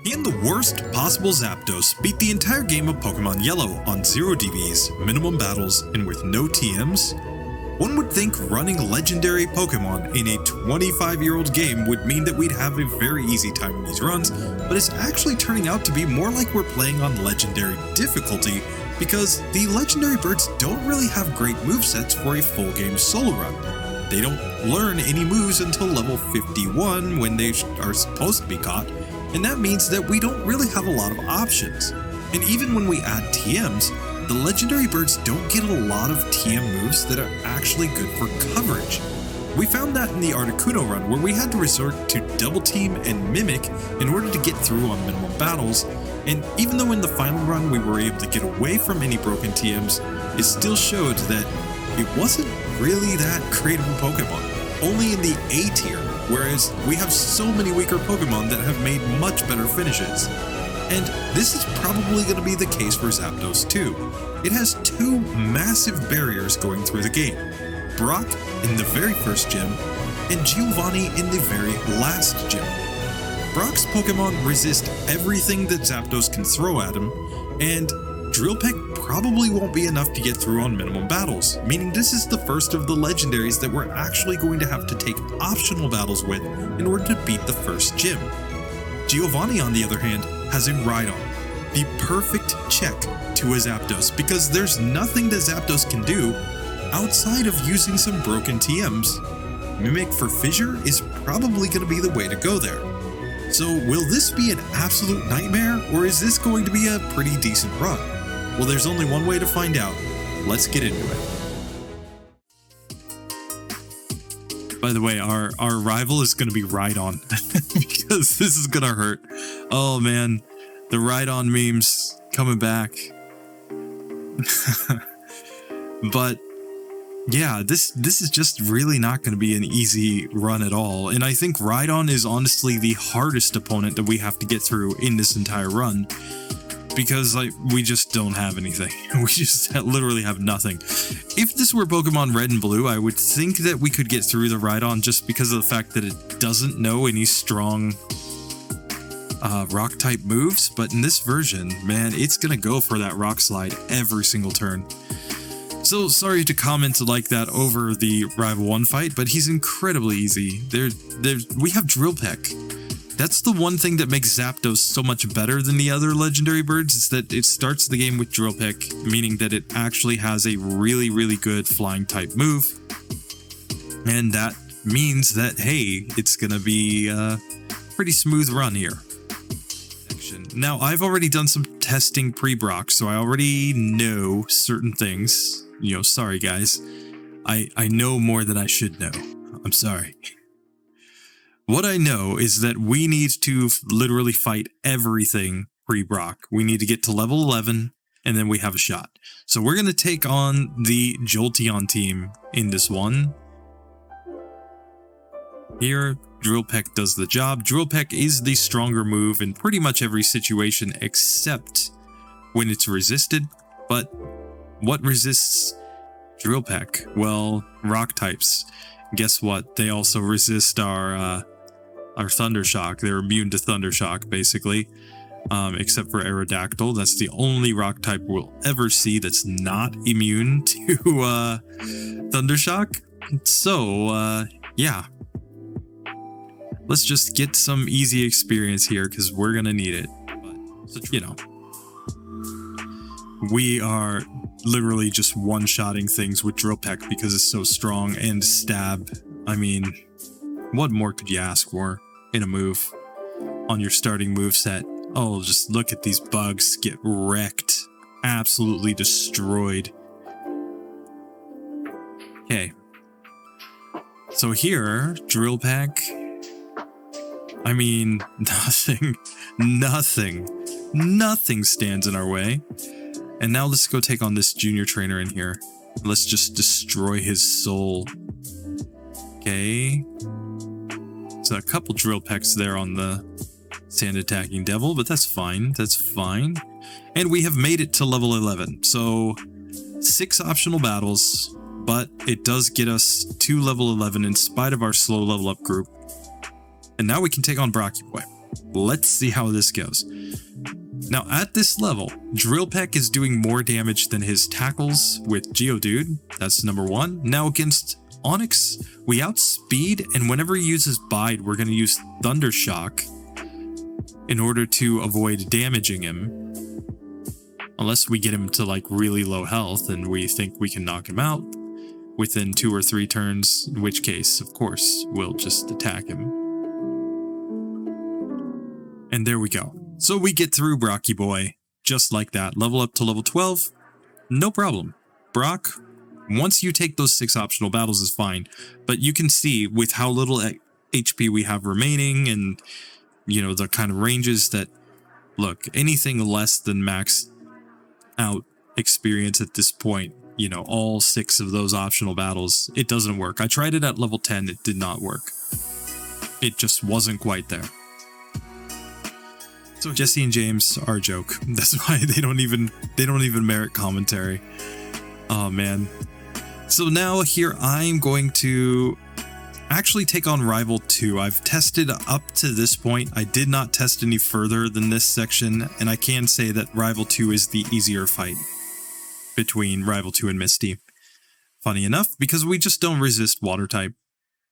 Can the worst possible Zapdos beat the entire game of Pokemon Yellow on 0 DBs, minimum battles, and with no TMs? One would think running legendary Pokemon in a 25-year-old game would mean that we'd have a very easy time in these runs, but it's actually turning out to be more like we're playing on legendary difficulty because the legendary birds don't really have great movesets for a full game solo run. They don't learn any moves until level 51 when they are supposed to be caught, and that means that we don't really have a lot of options. And even when we add TMs, the legendary birds don't get a lot of TM moves that are actually good for coverage. We found that in the Articuno run where we had to resort to Double Team and Mimic in order to get through on minimum battles, and even though in the final run we were able to get away from any broken TMs, it still showed that it wasn't really that great of a Pokemon. Only in the A tier, whereas we have so many weaker Pokemon that have made much better finishes. And this is probably going to be the case for Zapdos too. It has two massive barriers going through the game. Brock in the very first gym, and Giovanni in the very last gym. Brock's Pokemon resist everything that Zapdos can throw at him, and Drill Peck probably won't be enough to get through on minimum battles, meaning this is the first of the legendaries that we're actually going to have to take optional battles with in order to beat the first gym. Giovanni, on the other hand, has a Rhydon, the perfect check to a Zapdos, because there's nothing that Zapdos can do outside of using some broken TMs. Mimic for Fissure is probably going to be the way to go there. So will this be an absolute nightmare, or is this going to be a pretty decent run? Well, there's only one way to find out. Let's get into it. By the way, our rival is going to be Rhydon, because this is going to hurt. Oh man, the Rhydon memes coming back. But yeah, this is just really not going to be an easy run at all. And I think Rhydon is honestly the hardest opponent that we have to get through in this entire run, because we just don't have anything. We just literally have nothing. If this were Pokemon Red and Blue, I would think that we could get through the Rhydon just because of the fact that it doesn't know any strong rock type moves. But in this version, man, it's gonna go for that Rock Slide every single turn. So sorry to comment like that over the Rival 1 fight, but he's incredibly easy. We have Drill Peck. That's the one thing that makes Zapdos so much better than the other legendary birds, is that it starts the game with Drill Peck, meaning that it actually has a really, really good flying type move. And that means that, hey, it's gonna be a pretty smooth run here. Now, I've already done some testing pre-Brock, so I already know certain things. You know, sorry guys. I know more than I should know. I'm sorry. What I know is that we need to literally fight everything pre-Brock. We need to get to level 11, and then we have a shot. So we're going to take on the Jolteon team in this one. Here, Drill Peck does the job. Drill Peck is the stronger move in pretty much every situation except when it's resisted. But what resists Drill Peck? Well, rock types. Guess what? They also resist our Thunder Shock. They're immune to Thunder Shock, basically. Except for Aerodactyl. That's the only rock type we'll ever see that's not immune to Thunder Shock. So, yeah. Let's just get some easy experience here, because we're gonna need it. So, you know, we are literally just one-shotting things with Drill Peck because it's so strong, and Stab. I mean, what more could you ask for in a move on your starting moveset? Oh, just look at these bugs get wrecked. Absolutely destroyed. Okay. So here, Drill Peck. I mean, nothing stands in our way. And now let's go take on this junior trainer in here. Let's just destroy his soul. Okay. So a couple Drill Pecks there on the Sand Attacking Devil, but that's fine. That's fine. And we have made it to level 11. So 6 optional battles, but it does get us to level 11 in spite of our slow level up group. And now we can take on Brocky Boy. let's see how this goes. Now at this level, Drill Peck is doing more damage than his tackles with Geodude. That's number one. Now against Onix, we outspeed, and whenever he uses Bide, we're going to use Thunder Shock in order to avoid damaging him. Unless we get him to like really low health and we think we can knock him out within 2 or 3 turns, in which case, of course, we'll just attack him. And there we go. So we get through Brocky Boy, just like that. Level up to level 12, no problem. Brock, once you take those 6 optional battles is fine, but you can see with how little HP we have remaining and, you know, the kind of ranges that, look, anything less than max out experience at this point, you know, all 6 of those optional battles, it doesn't work. I tried it at level 10, it did not work. It just wasn't quite there. So Jesse and James are a joke. That's why they don't even merit commentary. Oh man. So now here I'm going to actually take on Rival 2. I've tested up to this point. I did not test any further than this section, and I can say that Rival 2 is the easier fight between Rival 2 and Misty. Funny enough, because we just don't resist water type.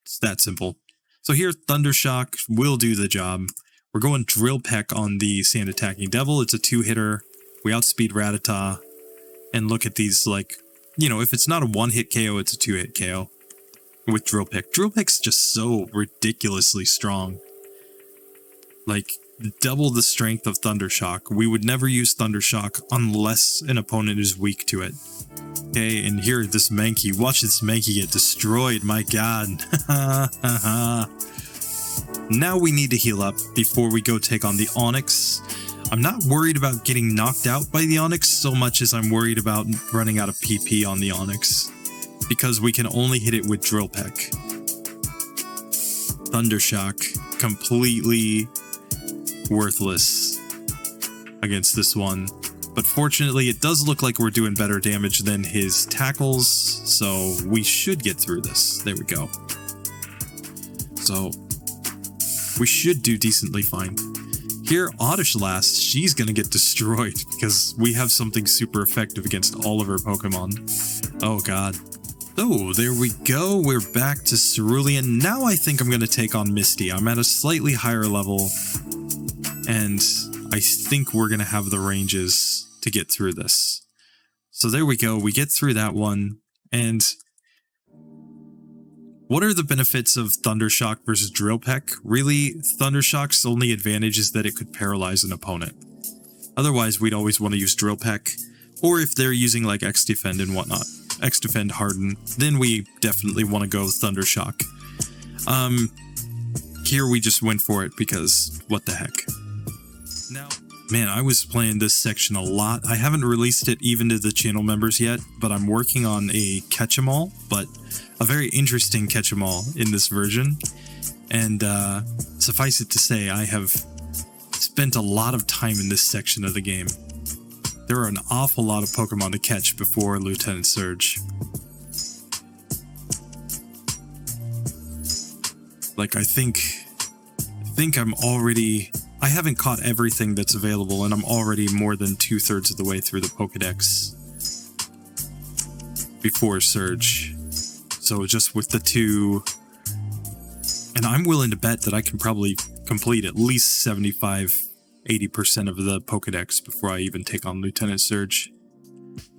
It's that simple. So here, Thunder Shock will do the job. We're going Drill Peck on the Sand Attacking Devil. It's a 2-hitter. We outspeed Rattata. And look at these, like, you know, if it's not a 1-hit KO, it's a 2-hit KO with Drill Peck. Drill Peck's just so ridiculously strong. Like, double the strength of Thunder Shock. We would never use Thunder Shock unless an opponent is weak to it. Okay, and here, this Mankey. Watch this Mankey get destroyed, my god. Now we need to heal up before we go take on the Onix. I'm not worried about getting knocked out by the Onix so much as I'm worried about running out of PP on the Onix, because we can only hit it with Drill Peck. Thunder Shock, completely worthless against this one. But fortunately, it does look like we're doing better damage than his tackles, so we should get through this. There we go. So we should do decently fine. Here, Oddish Last, she's gonna get destroyed because we have something super effective against all of her Pokemon. Oh god. Oh, there we go. We're back to Cerulean. Now I think I'm gonna take on Misty. I'm at a slightly higher level, and I think we're gonna have the ranges to get through this. So there we go. We get through that one, and what are the benefits of Thunder Shock versus Drill Peck? Really, Thunder Shock's only advantage is that it could paralyze an opponent. Otherwise, we'd always want to use Drill Peck, or if they're using like X-Defend and whatnot, X-Defend Harden, then we definitely want to go Thunder Shock. Here we just went for it because what the heck. Now, man, I was playing this section a lot. I haven't released it even to the channel members yet, but I'm working on a catch-em-all, but a very interesting catch-em-all in this version. And suffice it to say, I have spent a lot of time in this section of the game. There are an awful lot of Pokemon to catch before Lieutenant Surge. Like, I think I'm already... I haven't caught everything that's available, and I'm already more than 2/3 of the way through the Pokedex before Surge. So just with the 2... And I'm willing to bet that I can probably complete at least 75-80% of the Pokedex before I even take on Lieutenant Surge.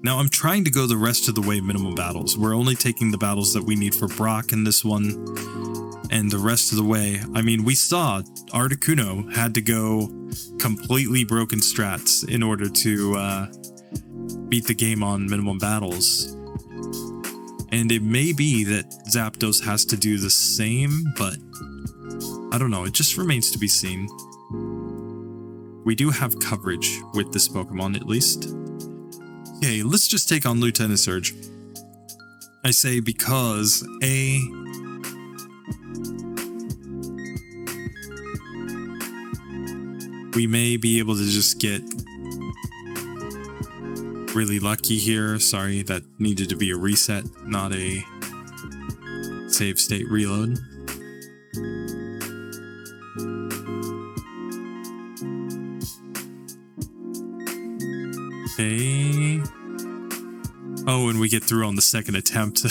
Now, I'm trying to go the rest of the way minimum battles. We're only taking the battles that we need for Brock in this one. And the rest of the way, I mean, we saw Articuno had to go completely broken strats in order to beat the game on minimum battles. And it may be that Zapdos has to do the same, but I don't know, it just remains to be seen. We do have coverage with this Pokemon, at least. Okay, let's just take on Lieutenant Surge. I say because, we may be able to just get really lucky here. Sorry, that needed to be a reset, not a save state reload. Okay. Oh, and we get through on the second attempt.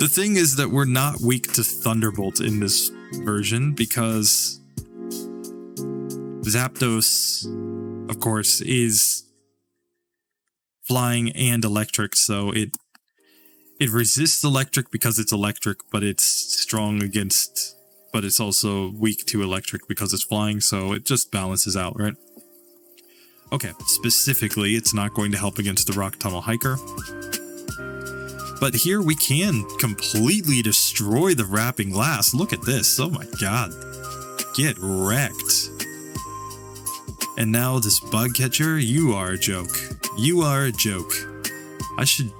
The thing is that we're not weak to Thunderbolt in this version because Zapdos, of course, is flying and electric, so it resists electric because it's electric, but it's strong against, but it's also weak to electric because it's flying, so it just balances out, right? Okay, specifically, it's not going to help against the Rock Tunnel Hiker. But here we can completely destroy the Wrapping Glass. Look at this. Oh my god. Get wrecked. And now this Bug Catcher, you are a joke. You are a joke. I should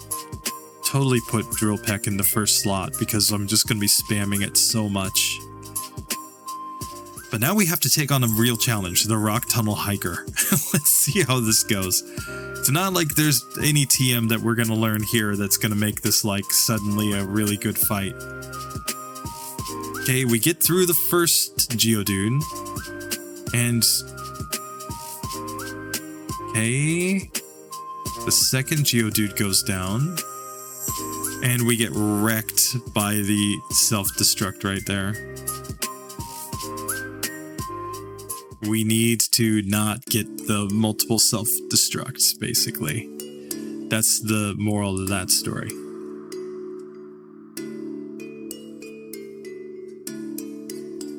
totally put Drill Peck in the first slot because I'm just going to be spamming it so much. But now we have to take on a real challenge, the Rock Tunnel Hiker. Let's see how this goes. It's not like there's any TM that we're going to learn here that's going to make this, like, suddenly a really good fight. Okay, we get through the first Geodude. And... okay... the second Geodude goes down. And we get wrecked by the self-destruct right there. We need to not get the multiple self-destructs, basically. That's the moral of that story.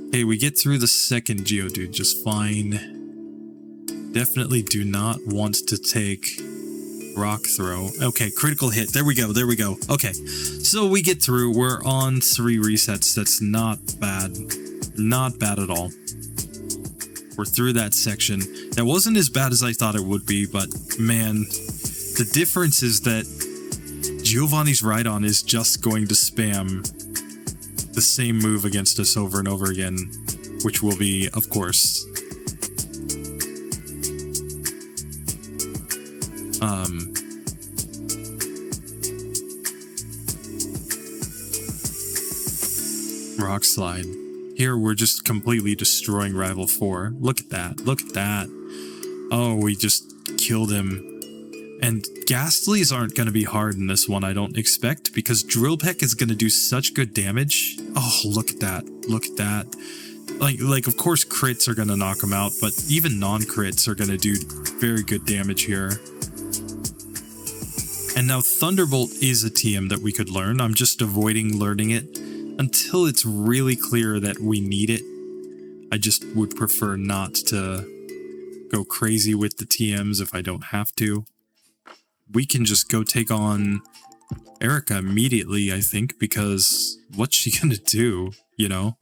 Okay, we get through the second Geodude just fine. Definitely do not want to take Rock Throw. Okay, critical hit. There we go, there we go. Okay, so we get through. We're on 3 resets. That's not bad. Not bad at all. We're through that section. That wasn't as bad as I thought it would be, but man, the difference is that Giovanni's Rhydon is just going to spam the same move against us over and over again, which will be, of course, Rock Slide. Here we're just completely destroying Rival 4. Look at that. Look at that. Oh, we just killed him. And Ghastlies aren't going to be hard in this one, I don't expect, because Drill Peck is going to do such good damage. Oh, look at that. Look at that. Like of course crits are going to knock him out, but even non-crits are going to do very good damage here. And now Thunderbolt is a TM that we could learn. I'm just avoiding learning it until it's really clear that we need it. I just would prefer not to go crazy with the TMs if I don't have to. We can just go take on Erica immediately, I think, because what's she gonna do, you know?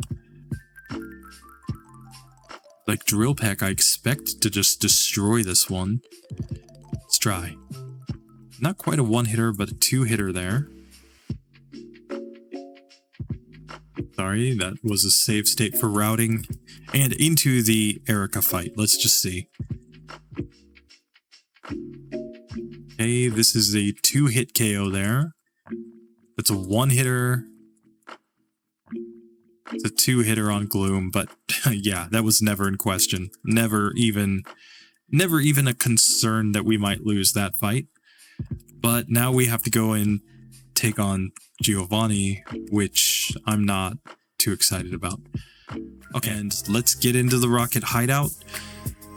Like Drill Peck, I expect to just destroy this one. Let's try. Not quite a one-hitter, but a two-hitter there. Sorry, that was a save state for routing. And into the Erica fight. Let's just see. Okay, this is a two-hit KO there. That's a one-hitter. It's a two-hitter on Gloom, but yeah, that was never in question. Never even a concern that we might lose that fight. But now we have to go and take on Giovanni, which I'm not too excited about. Okay, and let's get into the Rocket Hideout.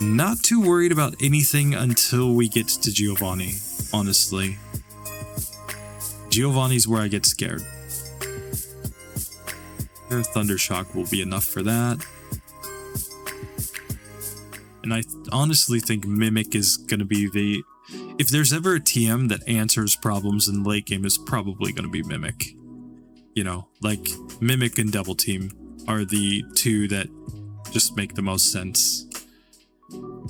Not too worried about anything until we get to Giovanni, honestly. Giovanni's where I get scared. Air Thunder Shock will be enough for that. And I honestly think Mimic is going to be the... If there's ever a TM that answers problems in the late game, it's probably going to be Mimic. You know, like Mimic and Double Team are the two that just make the most sense.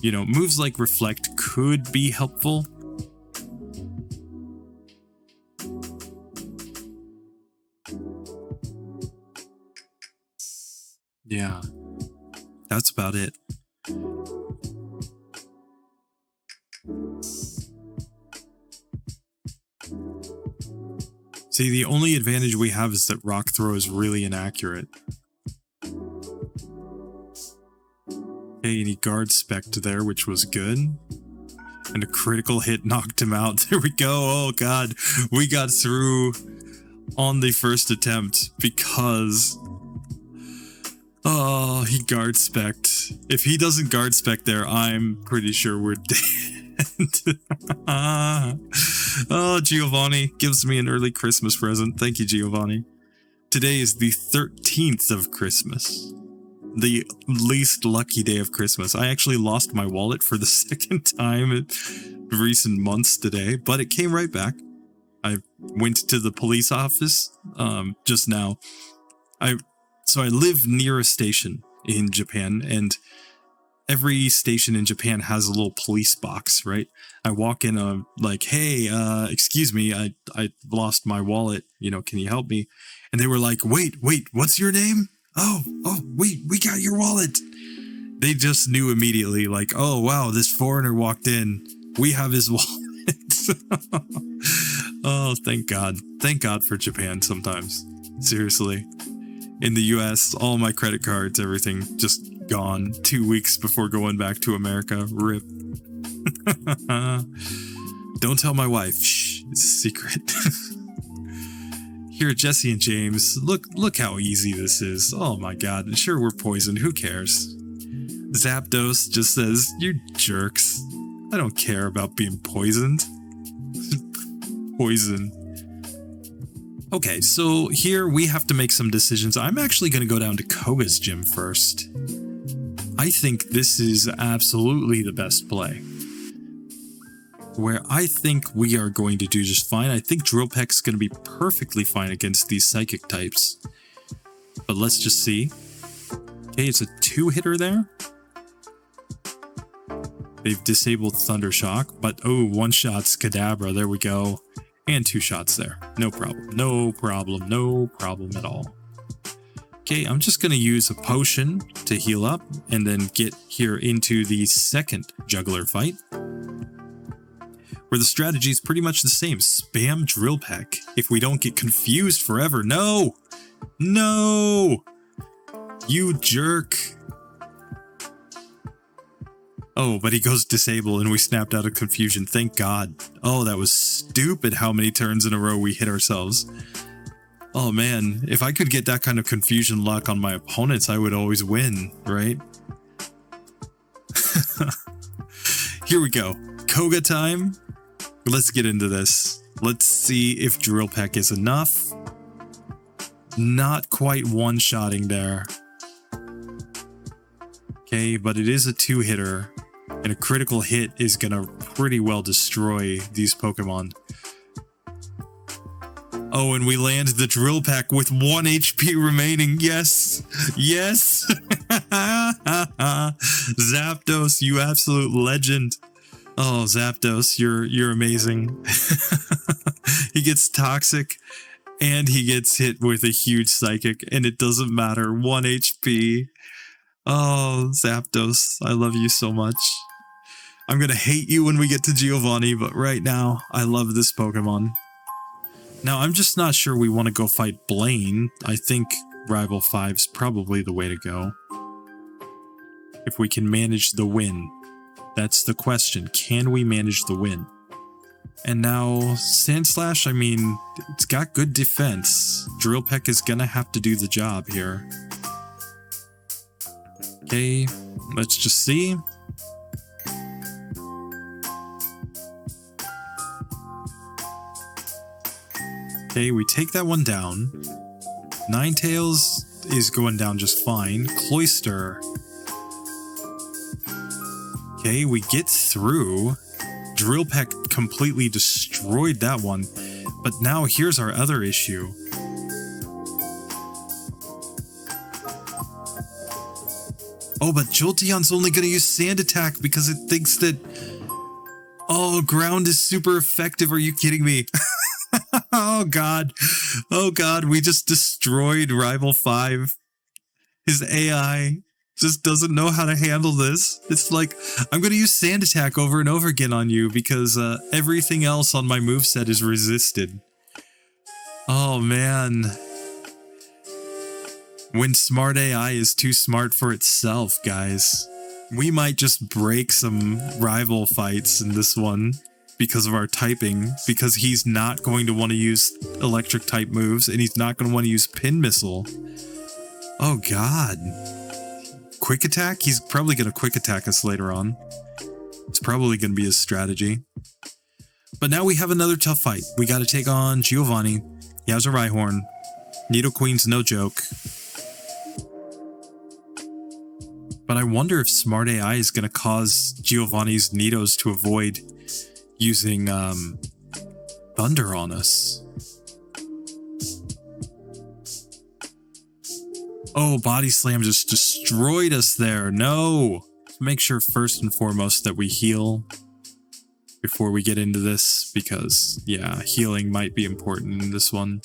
You know, moves like Reflect could be helpful. Yeah, that's about it. See, the only advantage we have is that Rock Throw is really inaccurate. Okay, and he guard spec'd there, which was good. And a critical hit knocked him out. There we go. Oh god, we got through on the first attempt because... Oh, he guard spec'd. If he doesn't guard spec there, I'm pretty sure we're dead. Oh, Giovanni gives me an early Christmas present. Thank you, Giovanni. Today is the 13th of Christmas. The least lucky day of Christmas. I actually lost my wallet for the second time in recent months today, but it came right back. I went to the police office just now. So I live near a station in Japan, and every station in Japan has a little police box, right? I walk in, like, hey, excuse me, I lost my wallet, you know, can you help me? And they were like, wait, what's your name? Oh, wait, we got your wallet. They just knew immediately, like, oh, wow, this foreigner walked in. We have his wallet. Oh, thank God. Thank God for Japan sometimes. Seriously. In the US, all my credit cards, everything just gone 2 weeks before going back to America. RIP. Don't tell my wife. Shh, it's a secret. Here, Jesse and James, look how easy this is. Oh my god, sure we're poisoned, who cares? Zapdos just says, you jerks. I don't care about being poisoned. Poison. Okay, so here we have to make some decisions. I'm actually going to go down to Koga's gym first. I think this is absolutely the best play. Where I think we are going to do just fine. I think Drill Peck's going to be perfectly fine against these psychic types. But let's just see. Okay, it's a 2-hitter there. They've disabled Thunder Shock, but oh, 1-shot's Kadabra, there we go. And 2 shots there. No problem, no problem, no problem at all. Okay, I'm just going to use a potion to heal up and then get here into the second juggler fight. Where the strategy is pretty much the same. Spam Drill Peck if we don't get confused forever. No! No! You jerk! Oh, but he goes disable and we snapped out of confusion. Thank God. Oh, that was stupid how many turns in a row we hit ourselves. Oh man, if I could get that kind of confusion luck on my opponents, I would always win, right? Here we go. Koga time. Let's get into this. Let's see if Drill Peck is enough. Not quite one-shotting there. Okay, but it is a 2-hitter, and a critical hit is gonna pretty well destroy these Pokemon. Oh, and we land the Drill Peck with 1 HP remaining. Yes! Yes! Zapdos, you absolute legend. Oh, Zapdos, you're amazing. He gets Toxic, and he gets hit with a huge Psychic, and it doesn't matter. 1 HP. Oh, Zapdos, I love you so much. I'm gonna hate you when we get to Giovanni, but right now, I love this Pokemon. Now, I'm just not sure we want to go fight Blaine. I think Rival 5's probably the way to go. If we can manage the win. That's the question. Can we manage the win? And now, Sandslash, I mean, it's got good defense. Drill Peck is gonna have to do the job here. Okay, let's just see. Okay, we take that one down. Ninetales is going down just fine. Cloyster. Okay, we get through. Drill Peck completely destroyed that one. But now here's our other issue. Oh, but Jolteon's only going to use Sand Attack because it thinks that... Oh, Ground is super effective. Are you kidding me? Oh, God. Oh, God. We just destroyed Rival 5. His AI just doesn't know how to handle this. It's like, I'm going to use Sand Attack over and over again on you because everything else on my moveset is resisted. Oh, man. When smart AI is too smart for itself, guys. We might just break some rival fights in this one because of our typing, because he's not going to want to use electric type moves and he's not going to want to use pin missile. Oh god. Quick attack? He's probably going to quick attack us later on. It's probably going to be his strategy. But now we have another tough fight. We got to take on Giovanni. He has a Rhyhorn. Nidoqueen's no joke. But I wonder if Smart AI is going to cause Giovanni's Nidos to avoid using Thunder on us. Oh, Body Slam just destroyed us there. No! Make sure first and foremost that we heal before we get into this, because, yeah, healing might be important in this one.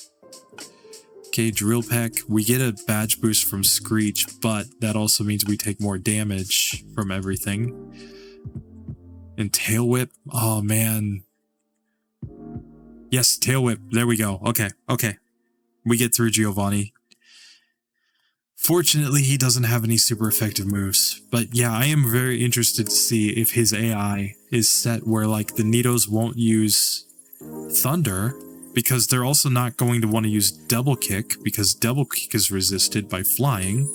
Okay, Drill Peck. We get a badge boost from Screech, but that also means we take more damage from everything. And Tail Whip. Oh, man. Yes, Tail Whip. There we go. Okay, okay. We get through Giovanni. Fortunately, he doesn't have any super effective moves. But yeah, I am very interested to see if his AI is set where, like, the Nidos won't use Thunder, because they're also not going to want to use Double Kick, because Double Kick is resisted by flying.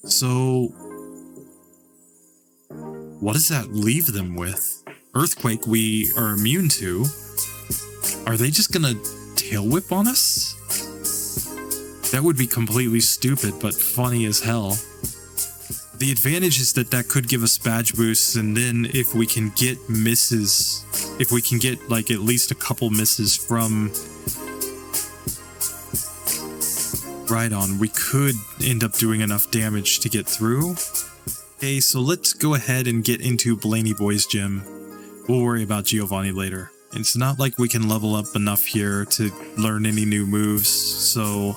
So what does that leave them with? Earthquake we are immune to. Are they just gonna Tail Whip on us? That would be completely stupid, but funny as hell. The advantage is that that could give us badge boosts, and then if we can get misses, if we can get like at least a couple misses from Rhydon, we could end up doing enough damage to get through. Okay, so let's go ahead and get into Blaney Boy's gym. We'll worry about Giovanni later. It's not like we can level up enough here to learn any new moves, so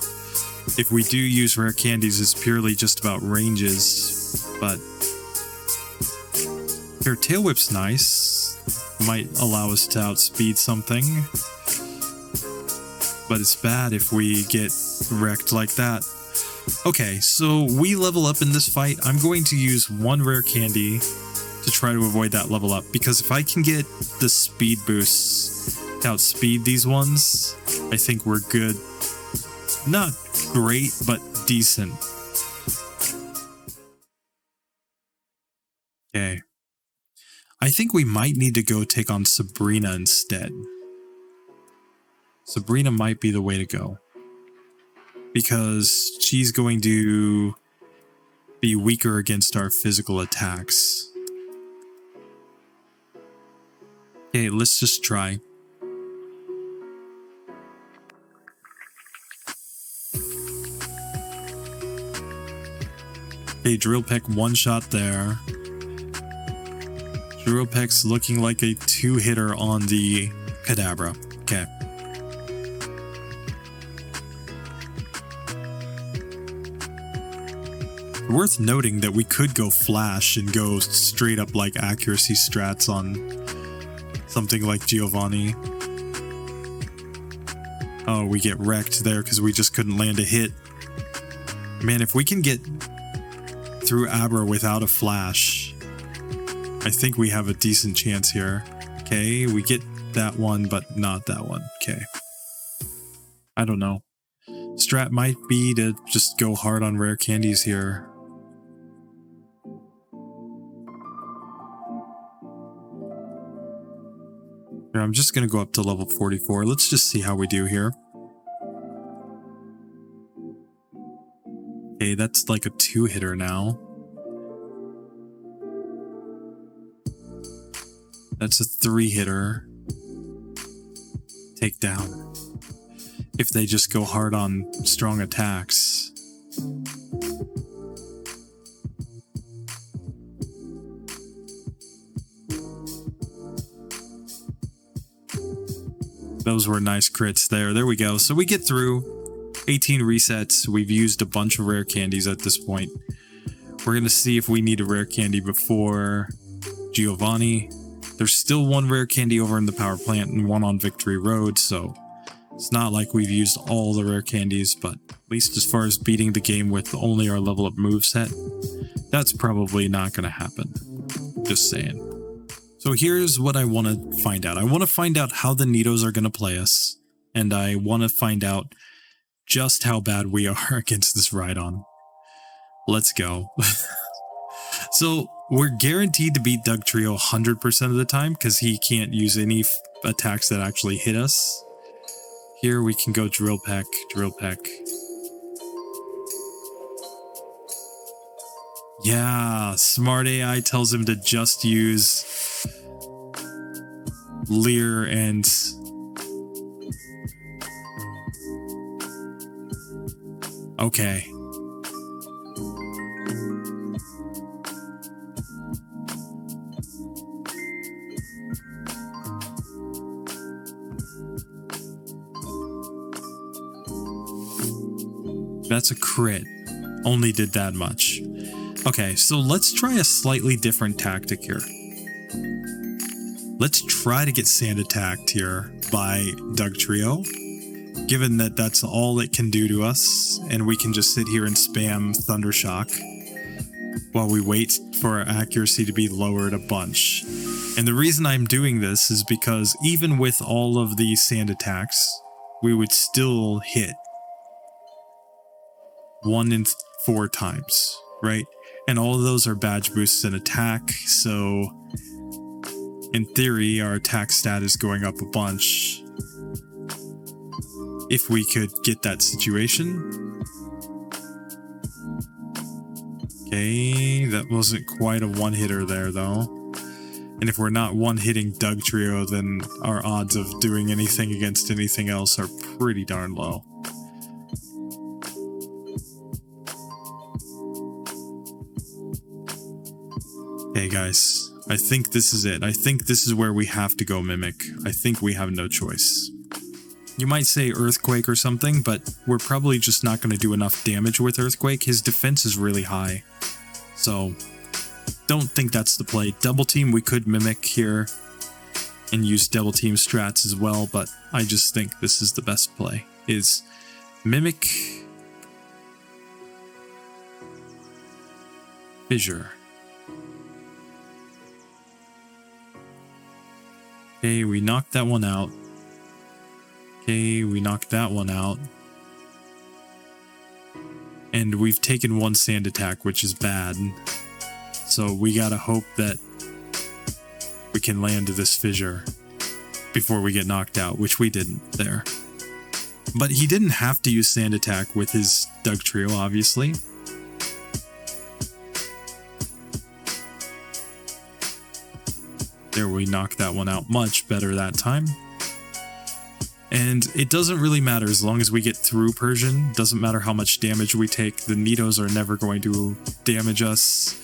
if we do use rare candies, it's purely just about ranges. But here, Tail Whip's nice. Might allow us to outspeed something. But it's bad if we get wrecked like that. Okay, so we level up in this fight. I'm going to use one rare candy to try to avoid that level up, because if I can get the speed boosts to outspeed these ones, I think we're good. Not great, but decent. Okay. I think we might need to go take on Sabrina instead. Sabrina might be the way to go, because she's going to be weaker against our physical attacks. Okay, let's just try. Okay, Drill Peck one shot there. Drill Peck's looking like a two-hitter on the Kadabra. Okay. Worth noting that we could go Flash and go straight up like accuracy strats on something like Giovanni. Oh, we get wrecked there because we just couldn't land a hit. Man, if we can get through Abra without a Flash, I think we have a decent chance here. Okay, we get that one, but not that one. Okay. I don't know. Strat might be to just go hard on rare candies here. Here, I'm just going to go up to level 44. Let's just see how we do here. Okay, that's like a two-hitter now. That's a three-hitter. Take down. If they just go hard on strong attacks. Those were nice crits there. There we go. So we get through 18 resets. We've used a bunch of rare candies at this point. We're going to see if we need a rare candy before Giovanni. There's still one rare candy over in the power plant and one on Victory Road, so it's not like we've used all the rare candies, but at least as far as beating the game with only our level up moveset, That's probably not going to happen. Just saying. So here's what I want to find out. I want to find out how the Nidos are going to play us. And I want to find out just how bad we are against this Rhydon. Let's go. So we're guaranteed to beat Dugtrio 100% of the time because he can't use any attacks that actually hit us. Here we can go Drill Peck, Drill Peck. Yeah, smart AI tells him to just use Leer and okay. That's a crit. Only did that much. Okay, so let's try a slightly different tactic here. Let's try to get sand attacked here by Dugtrio, given that that's all it can do to us, and we can just sit here and spam Thundershock while we wait for our accuracy to be lowered a bunch. And the reason I'm doing this is because even with all of the sand attacks, we would still hit 1 in 4 times, right? And all of those are badge boosts in attack, so in theory, our attack stat is going up a bunch. If we could get that situation. Okay, that wasn't quite a one-hitter there, though. And if we're not one-hitting Dugtrio, then our odds of doing anything against anything else are pretty darn low. Hey guys, I think this is it. I think this is where we have to go Mimic. I think we have no choice. You might say Earthquake or something, but we're probably just not going to do enough damage with Earthquake. His defense is really high. So, don't think that's the play. Double Team, we could Mimic here and use Double Team strats as well, but I just think this is the best play. Is Mimic, Fissure. Okay, we knocked that one out. Okay, we knocked that one out. And we've taken 1 sand attack, which is bad. So we gotta hope that we can land this Fissure before we get knocked out, which we didn't there. But he didn't have to use sand attack with his Dugtrio, obviously. There, we knocked that one out much better that time. And it doesn't really matter as long as we get through Persian. Doesn't matter how much damage we take. The Nidos are never going to damage us.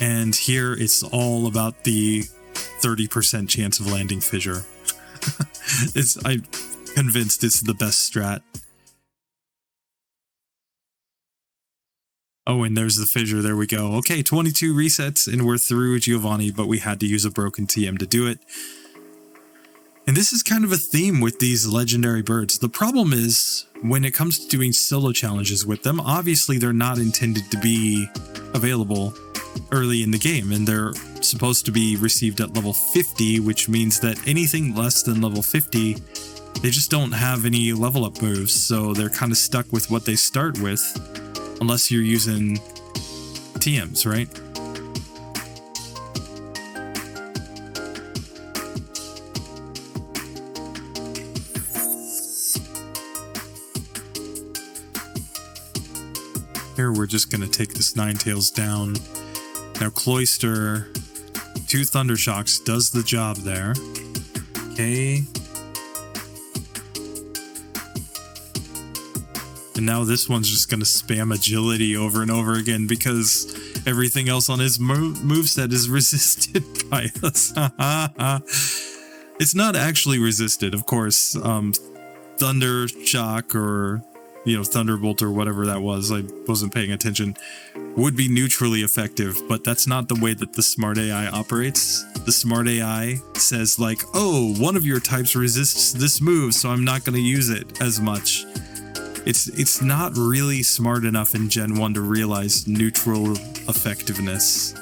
And here it's all about the 30% chance of landing Fissure. I'm convinced it's the best strat. Oh, and there's the Fissure. There we go. Okay, 22 resets, and we're through Giovanni, but we had to use a broken TM to do it. And this is kind of a theme with these legendary birds. The problem is, when it comes to doing solo challenges with them, obviously they're not intended to be available early in the game, and they're supposed to be received at level 50, which means that anything less than level 50, they just don't have any level up moves, so they're kind of stuck with what they start with. Unless you're using TMs, right? Here we're just going to take this Ninetales down. Now Cloyster, 2 Thundershocks does the job there. Okay. And now this one's just going to spam agility over and over again because everything else on his moveset is resisted by us. It's not actually resisted, of course. Thunder Shock or, Thunderbolt or whatever that was, I wasn't paying attention, would be neutrally effective, but that's not the way that the smart AI operates. The smart AI says oh, one of your types resists this move, so I'm not going to use it as much. It's not really smart enough in Gen 1 to realize neutral effectiveness.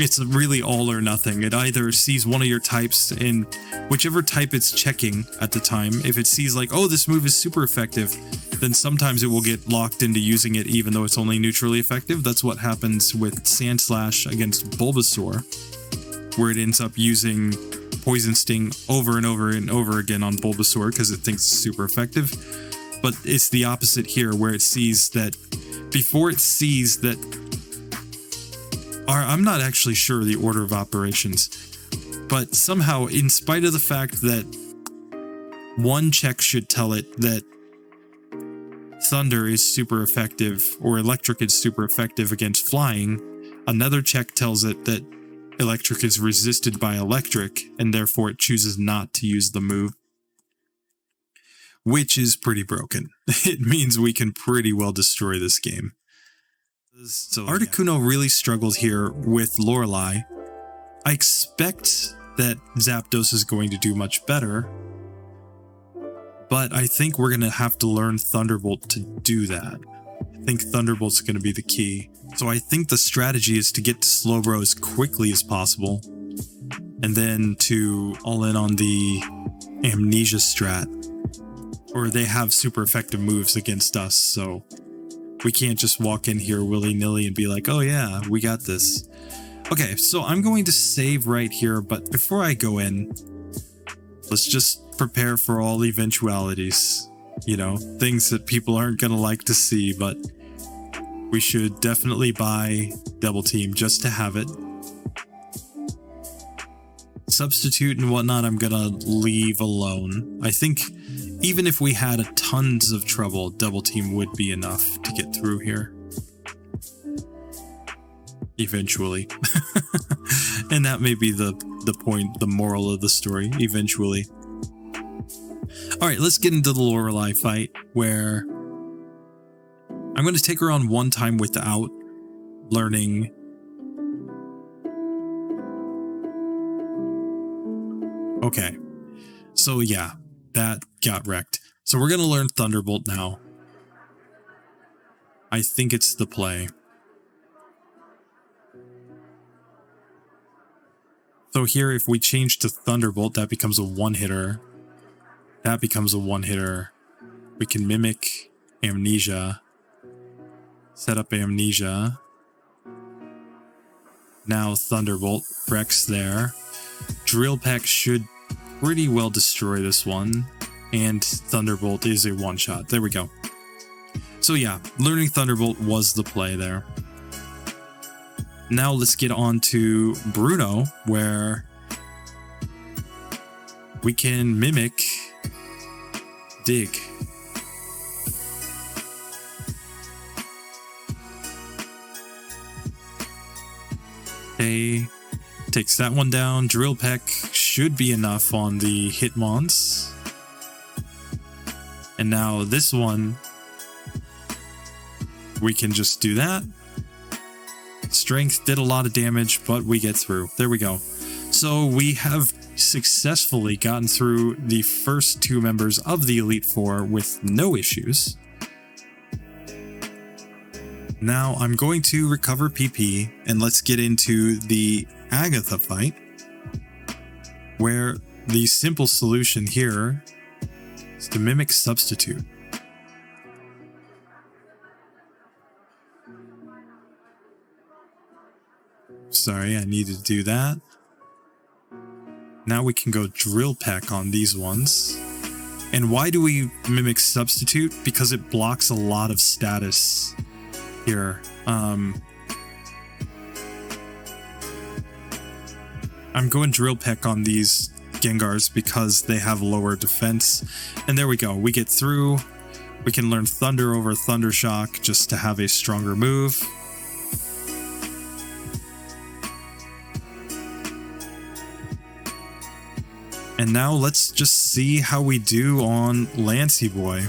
It's really all or nothing. It either sees one of your types and whichever type it's checking at the time, if it sees like, oh, this move is super effective, then sometimes it will get locked into using it even though it's only neutrally effective. That's what happens with Sand Slash against Bulbasaur, where it ends up using Poison Sting over and over and over again on Bulbasaur because it thinks it's super effective. But it's the opposite here, where it sees that before it sees that... I'm not actually sure the order of operations, but somehow, in spite of the fact that one check should tell it that Thunder is super effective or Electric is super effective against flying, another check tells it that Electric is resisted by Electric, and therefore it chooses not to use the move. Which is pretty broken. It means we can pretty well destroy this game. So, Articuno really struggled here with Lorelei. I expect that Zapdos is going to do much better, but I think we're going to have to learn Thunderbolt to do that. I think Thunderbolt's going to be the key. So I think the strategy is to get to Slowbro as quickly as possible, and then to all in on the Amnesia strat. Or they have super effective moves against us, so we can't just walk in here willy-nilly and be like, oh yeah, we got this. Okay, so I'm going to save right here, but before I go in, let's just prepare for all eventualities. You know, things that people aren't going to like to see, but we should definitely buy Double Team just to have it. Substitute and whatnot I'm going to leave alone. I think even if we had tons of trouble, Double Team would be enough to get through here. Eventually. And that may be the point, the moral of the story, eventually. Alright, let's get into the Lorelei fight, where I'm going to take her on one time without learning. Okay, so yeah, that got wrecked. So we're going to learn Thunderbolt now. I think it's the play. So here, if we change to Thunderbolt, that becomes a one-hitter. That becomes a one-hitter. We can mimic Amnesia. Set up Amnesia. Now Thunderbolt wrecks there. Drill Peck should pretty well destroy this one. And Thunderbolt is a one-shot. There we go. So yeah, learning Thunderbolt was the play there. Now let's get on to Bruno, where we can mimic Dig. Okay, takes that one down. Drill Peck should be enough on the Hitmons. And now this one, we can just do that. Strength did a lot of damage, but we get through. There we go. So we have successfully gotten through the first two members of the Elite Four with no issues. Now I'm going to recover PP, and let's get into the Agatha fight, where the simple solution here is to mimic Substitute. Sorry, I needed to do that. Now we can go Drill Peck on these ones. And why do we mimic Substitute? Because it blocks a lot of status here. I'm going Drill Peck on these Gengars because they have lower defense. And there we go. We get through. We can learn Thunder over Thunder Shock just to have a stronger move. And now let's just see how we do on Lancey Boy.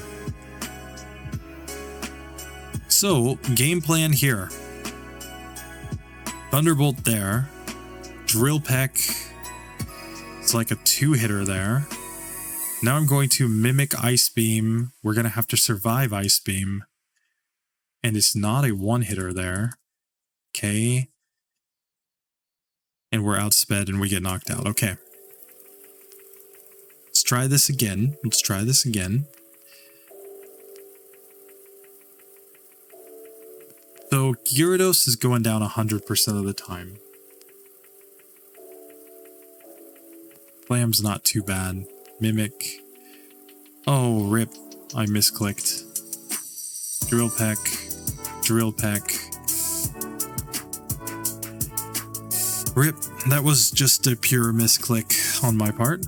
So, game plan here. Thunderbolt there. Drill Peck. It's like a two-hitter there. Now I'm going to mimic Ice Beam. We're going to have to survive Ice Beam. And it's not a one-hitter there. Okay. And we're outsped and we get knocked out. Okay. Let's try this again. So Gyarados is going down 100% of the time. Flam's not too bad. Mimic. Oh, rip. I misclicked. Drill Peck. Rip. That was just a pure misclick on my part.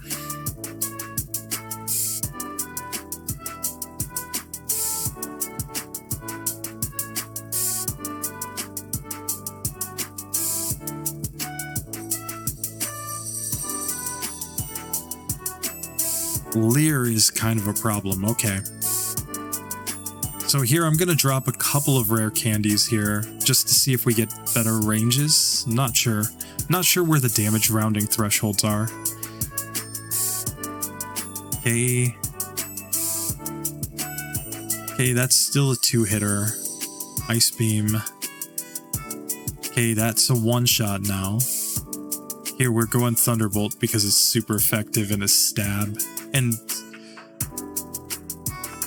Leer is kind of a problem. Okay. So here I'm going to drop a couple of rare candies here just to see if we get better ranges. Not sure where the damage rounding thresholds are. Okay. Okay, that's still a two-hitter. Ice Beam. Okay, that's a one-shot now. Here we're going Thunderbolt because it's super effective in a stab. And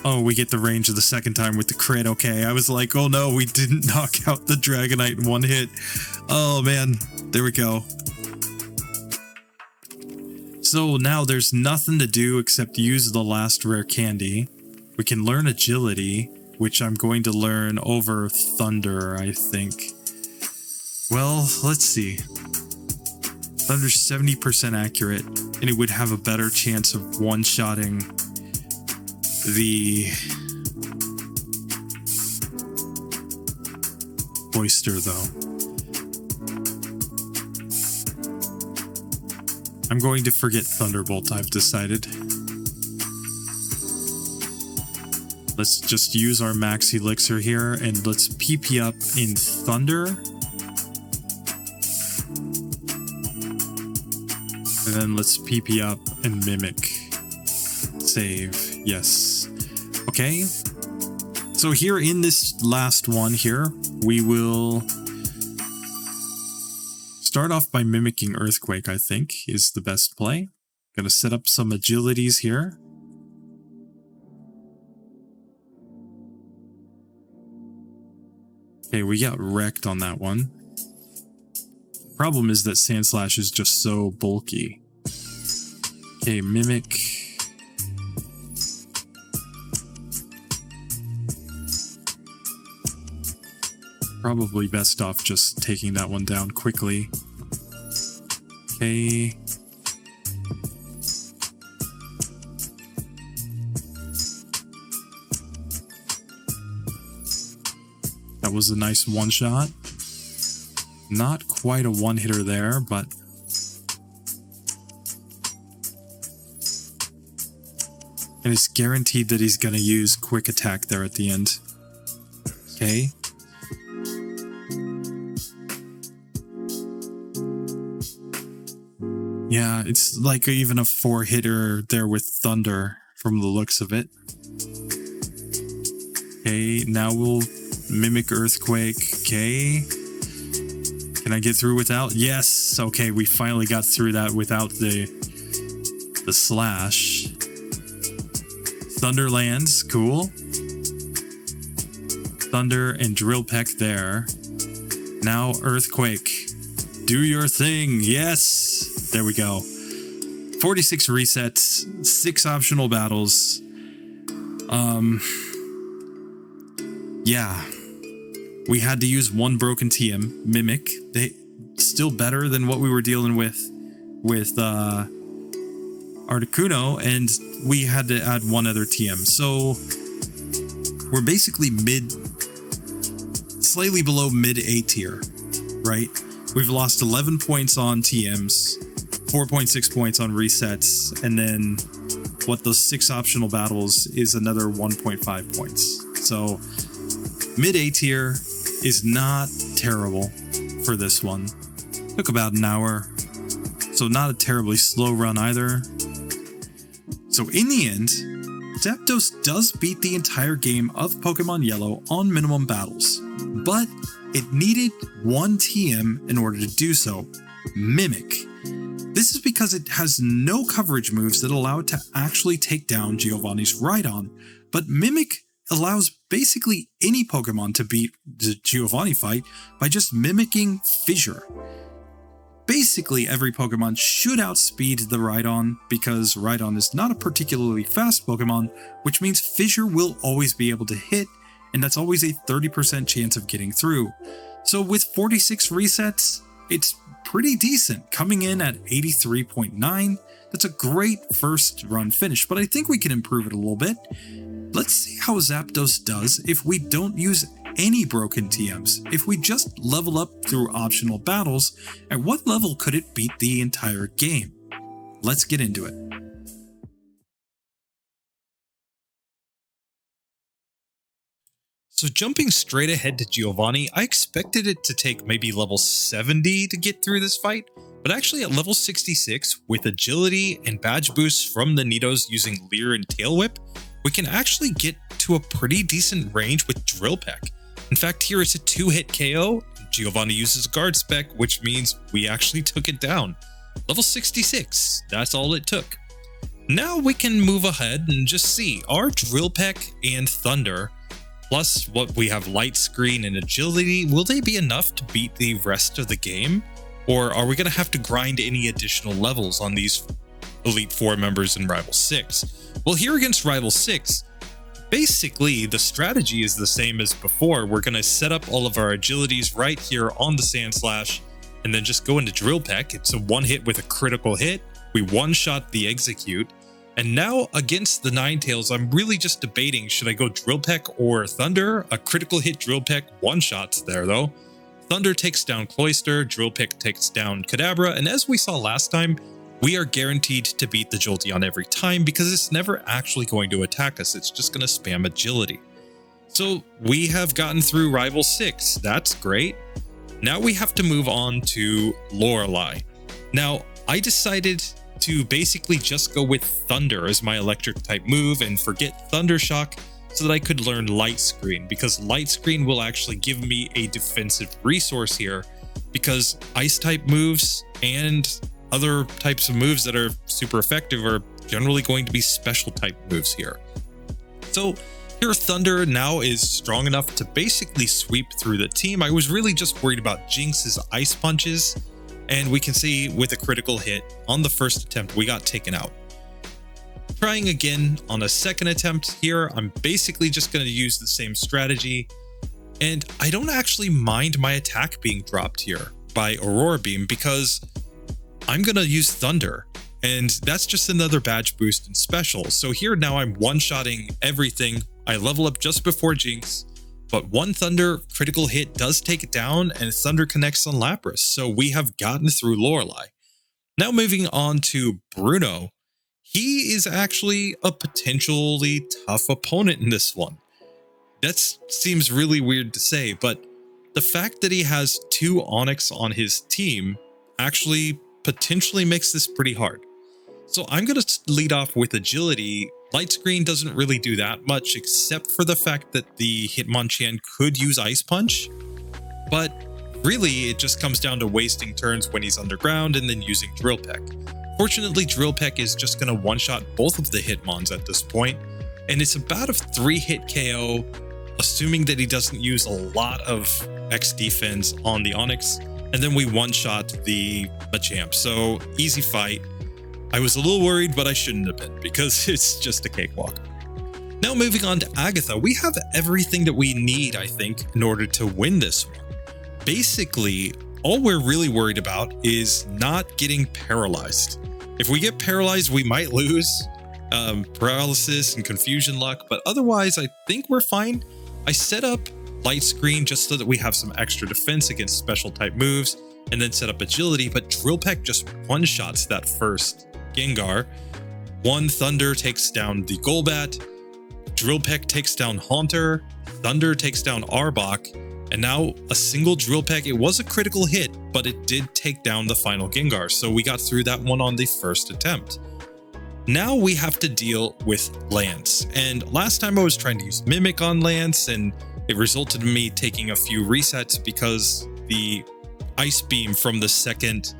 oh, we get the range of the second time with the crit. Okay, I was like, oh no, we didn't knock out the Dragonite in one hit. Oh man, there we go. So now there's nothing to do except use the last rare candy. We can learn Agility, which I'm going to learn over Thunder, I think. Well, let's see. Thunder's 70% accurate, and it would have a better chance of one-shotting the Oyster, though. I'm going to forget Thunderbolt, I've decided. Let's just use our Max Elixir here, and let's PP up in Thunder. And then let's PP up and Mimic. Save. Yes. Okay. So here in this last one here, we will start off by mimicking Earthquake, I think, is the best play. Gonna set up some agilities here. Okay, we got wrecked on that one. Problem is that Sandslash is just so bulky. Okay, Mimic. Probably best off just taking that one down quickly. Okay. That was a nice one-shot. Not quite a one-hitter there, but and it's guaranteed that he's gonna use Quick Attack there at the end. Okay. Yeah, it's like even a 4-hitter there with Thunder from the looks of it. Okay, now we'll mimic Earthquake. Okay. Can I get through without? Yes! Okay, we finally got through that without the slash. Thunder lands, cool. Thunder and Drill Peck there. Now Earthquake. Do your thing, yes! There we go. 46 resets, 6 optional battles. Yeah. We had to use 1 broken TM, Mimic. They still better than what we were dealing with Articuno, and we had to add 1 other TM. So we're basically slightly below mid A tier, right? We've lost 11 points on TMs, 4.6 points on resets, and then what those 6 optional battles is another 1.5 points. So mid A tier is not terrible for this one. Took about an hour, so not a terribly slow run either. So in the end, Zapdos does beat the entire game of Pokemon Yellow on minimum battles, but it needed one TM in order to do so, Mimic. This is because it has no coverage moves that allow it to actually take down Giovanni's Rhydon, but Mimic allows basically any Pokemon to beat the Giovanni fight by just mimicking Fissure. Basically, every Pokemon should outspeed the Rhydon because Rhydon is not a particularly fast Pokemon, which means Fissure will always be able to hit, and that's always a 30% chance of getting through. So with 46 resets, it's pretty decent, coming in at 83.9. That's a great first run finish, but I think we can improve it a little bit. Let's see how Zapdos does if we don't use any broken TMs. If we just level up through optional battles, at what level could it beat the entire game? Let's get into it. So jumping straight ahead to Giovanni, I expected it to take maybe level 70 to get through this fight, but actually at level 66, with agility and badge boosts from the Nidos using Leer and Tail Whip, we can actually get to a pretty decent range with Drill Peck. In fact, here it's a 2-hit KO, Giovanni uses guard spec, which means we actually took it down. Level 66, that's all it took. Now we can move ahead and just see, our Drill Peck and Thunder, plus what we have Light Screen and Agility, will they be enough to beat the rest of the game? Or are we going to have to grind any additional levels on these Elite Four members in Rival 6? Well, here against Rival 6, basically the strategy is the same as before. We're going to set up all of our agilities right here on the Sand Slash, and then just go into Drill Peck. It's a one hit with a critical hit. We one-shot the Execute. And now against the Ninetales, I'm really just debating, should I go Drill Peck or Thunder? A critical hit Drill Peck one-shots there though. Thunder takes down Cloyster, Drill Peck takes down Kadabra, and as we saw last time, we are guaranteed to beat the Jolteon every time because it's never actually going to attack us, it's just going to spam agility. So we have gotten through Rival 6, that's great. Now we have to move on to Lorelei. Now, I decided to basically just go with Thunder as my electric type move and forget Thunder Shock so that I could learn Light Screen, because Light Screen will actually give me a defensive resource here, because Ice type moves and other types of moves that are super effective are generally going to be special type moves here. So here Thunder now is strong enough to basically sweep through the team. I was really just worried about Jinx's Ice Punches, and we can see with a critical hit on the first attempt, we got taken out. Trying again on a second attempt here, I'm basically just going to use the same strategy, and I don't actually mind my attack being dropped here by Aurora Beam because I'm going to use Thunder, and that's just another badge boost and special. So here now I'm one-shotting everything. I level up just before Jinx, but one Thunder critical hit does take it down, and Thunder connects on Lapras, so we have gotten through Lorelei. Now moving on to Bruno. He is actually a potentially tough opponent in this one. That seems really weird to say, but the fact that he has 2 Onyx on his team actually potentially makes this pretty hard. So I'm going to lead off with Agility. Light Screen doesn't really do that much, except for the fact that the Hitmonchan could use Ice Punch, but really it just comes down to wasting turns when he's underground and then using Drill Peck. Fortunately, Drill Peck is just going to one-shot both of the Hitmons at this point, and it's about a 3-hit KO, assuming that he doesn't use a lot of X defense on the Onyx, and then we one-shot the Machamp. So easy fight. I was a little worried, but I shouldn't have been because it's just a cakewalk. Now moving on to Agatha, we have everything that we need, I think, in order to win this one. Basically, all we're really worried about is not getting paralyzed. If we get paralyzed, we might lose paralysis and confusion luck, but otherwise I think we're fine. I set up Light Screen just so that we have some extra defense against special type moves, and then set up Agility, but Drill Peck just one-shots that first Gengar. One Thunder takes down the Golbat, Drill Peck takes down Haunter, Thunder takes down Arbok, and now a single Drill Peck. It was a critical hit, but it did take down the final Gengar, so we got through that one on the first attempt. Now we have to deal with Lance, and last time I was trying to use Mimic on Lance and it resulted in me taking a few resets because the Ice Beam from the second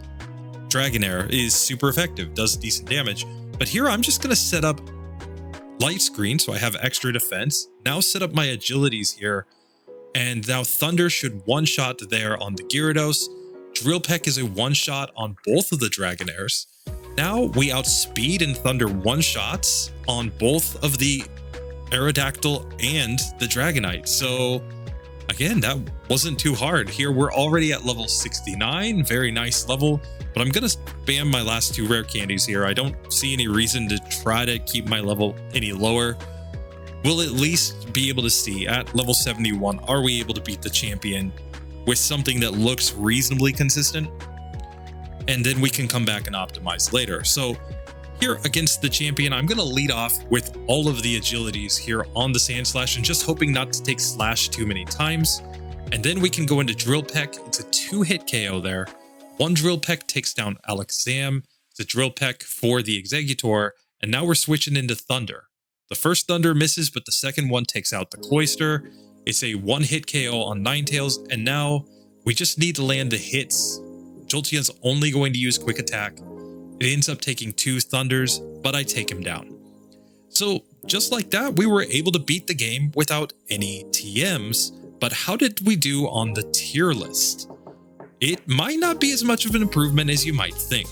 Dragonair is super effective, does decent damage. But here I'm just going to set up Light Screen so I have extra defense, now set up my agilities here, and now Thunder should one-shot there on the Gyarados. Drill Peck is a one-shot on both of the Dragonairs. Now we outspeed and Thunder one-shots on both of the Aerodactyl and the Dragonite. So again, that wasn't too hard. Here we're already at level 69, very nice level, but I'm going to spam my last two rare candies here. I don't see any reason to try to keep my level any lower. We'll at least be able to see at level 71, are we able to beat the champion with something that looks reasonably consistent? And then we can come back and optimize later. So here against the champion, I'm going to lead off with all of the agilities here on the Sand Slash and just hoping not to take Slash too many times. And then we can go into Drill Peck. It's a 2-hit KO there. One Drill Peck takes down Alakazam. It's a Drill Peck for the Exeggutor. And now we're switching into Thunder. The first Thunder misses, but the second one takes out the Cloyster. It's a 1-hit KO on Ninetales. And now we just need to land the hits. Jolteon's only going to use Quick Attack. It ends up taking 2 Thunders, but I take him down. So just like that, we were able to beat the game without any TMs. But how did we do on the tier list? It might not be as much of an improvement as you might think.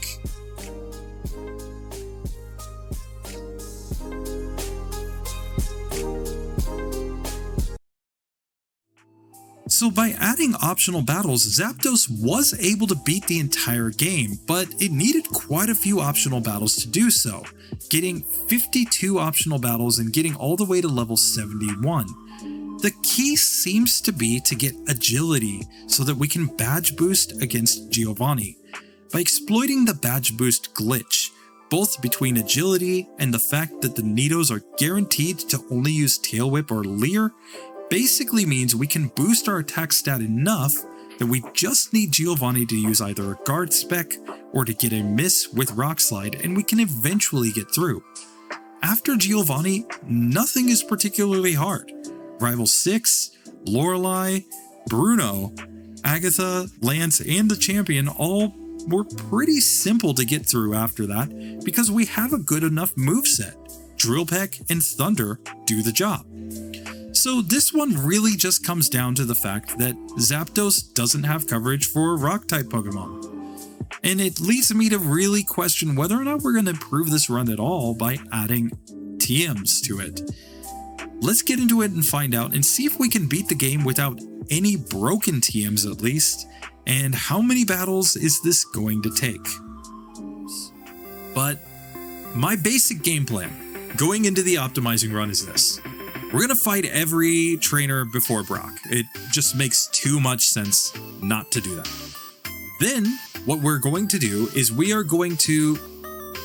So by adding optional battles, Zapdos was able to beat the entire game, but it needed quite a few optional battles to do so, getting 52 optional battles and getting all the way to level 71. The key seems to be to get agility so that we can badge boost against Giovanni. By exploiting the badge boost glitch, both between agility and the fact that the Nidos are guaranteed to only use Tail Whip or Leer, basically means we can boost our attack stat enough that we just need Giovanni to use either a guard spec or to get a miss with Rock Slide and we can eventually get through. After Giovanni, nothing is particularly hard. Rival 6, Lorelei, Bruno, Agatha, Lance, and the champion all were pretty simple to get through after that because we have a good enough moveset. Drill Peck and Thunder do the job. So this one really just comes down to the fact that Zapdos doesn't have coverage for Rock-type Pokemon. And it leads me to really question whether or not we're going to improve this run at all by adding TMs to it. Let's get into it and find out and see if we can beat the game without any broken TMs at least, and how many battles is this going to take. But my basic game plan going into the optimizing run is this. We're going to fight every trainer before Brock. It just makes too much sense not to do that. Then, what we're going to do is we are going to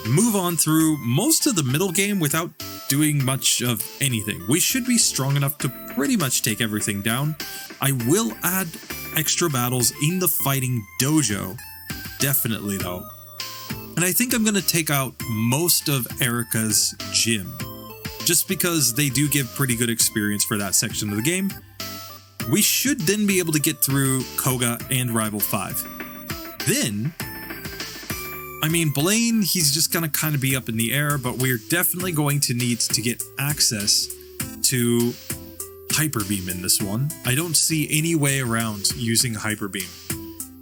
move on through most of the middle game without doing much of anything. We should be strong enough to pretty much take everything down. I will add extra battles in the fighting dojo, definitely though. And I think I'm going to take out most of Erica's gym, just because they do give pretty good experience for that section of the game. We should then be able to get through Koga and Rival 5. Then, I mean, Blaine, he's just going to kind of be up in the air, but we're definitely going to need to get access to Hyper Beam in this one. I don't see any way around using Hyper Beam.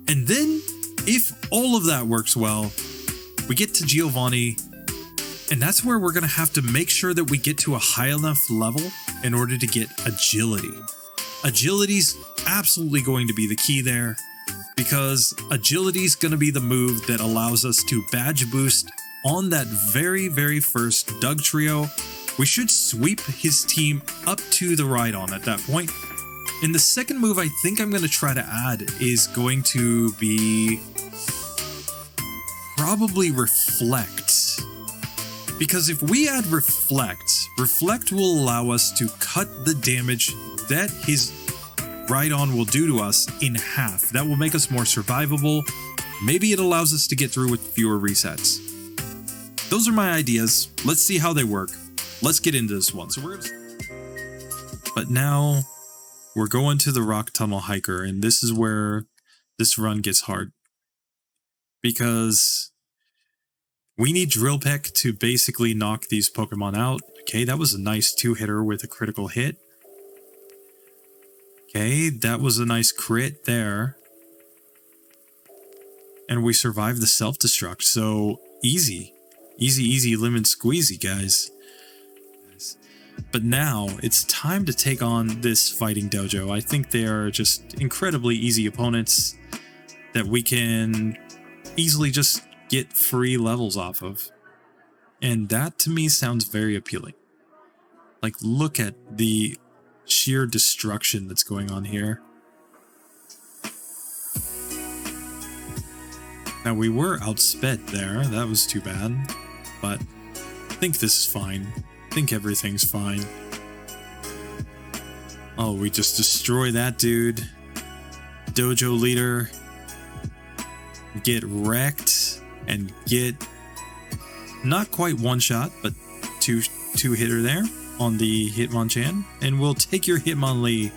And then, if all of that works well, we get to Giovanni, and that's where we're going to have to make sure that we get to a high enough level in order to get agility. Agility's absolutely going to be the key there, because agility's going to be the move that allows us to badge boost on that very, very first Doug trio. We should sweep his team up to the Rhydon at that point. And the second move I think I'm going to try to add is going to be probably Reflect. Because if we add Reflect will allow us to cut the damage that his Rhydon will do to us in half. That will make us more survivable. Maybe it allows us to get through with fewer resets. those are my ideas. Let's see how they work. Let's get into this one. But now we're going to the Rock Tunnel Hiker, and this is where this run gets hard. Because we need Drill Peck to basically knock these Pokemon out. Okay, that was a nice 2-hitter with a critical hit. Okay, that was a nice crit there. And we survived the self-destruct, so easy. Easy lemon squeezy, guys. But now, it's time to take on this fighting dojo. I think they are just incredibly easy opponents that we can easily just get free levels off of. And that, to me, sounds very appealing. Like, look at the sheer destruction that's going on here. Now, we were outsped there. That was too bad. But I think this is fine. I think everything's fine. Oh, we just destroy that dude. Dojo leader. Get wrecked and get not quite one shot, but two hitter there on the Hitmonchan. And we'll take your Hitmonlee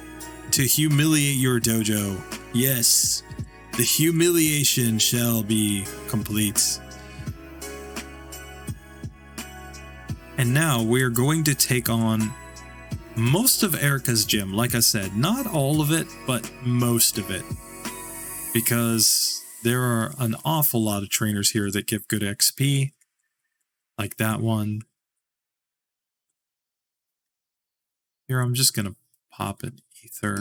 to humiliate your dojo. Yes, the humiliation shall be complete. And now we're going to take on most of Erica's gym. Like I said, not all of it, but most of it. Because there are an awful lot of trainers here that give good XP. Like that one. Here, I'm just going to pop an Ether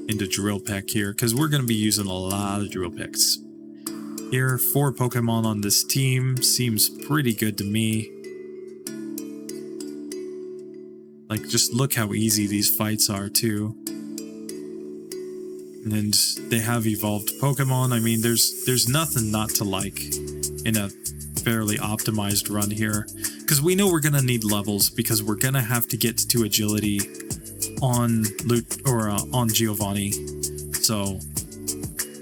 into Drill Peck here, because we're going to be using a lot of Drill Pecks. Here, 4 Pokemon on this team seems pretty good to me. Like, just look how easy these fights are, too. And they have evolved Pokemon. I mean, there's nothing not to like in a fairly optimized run here. Because we know we're going to need levels, because we're going to have to get to agility on on Giovanni. So,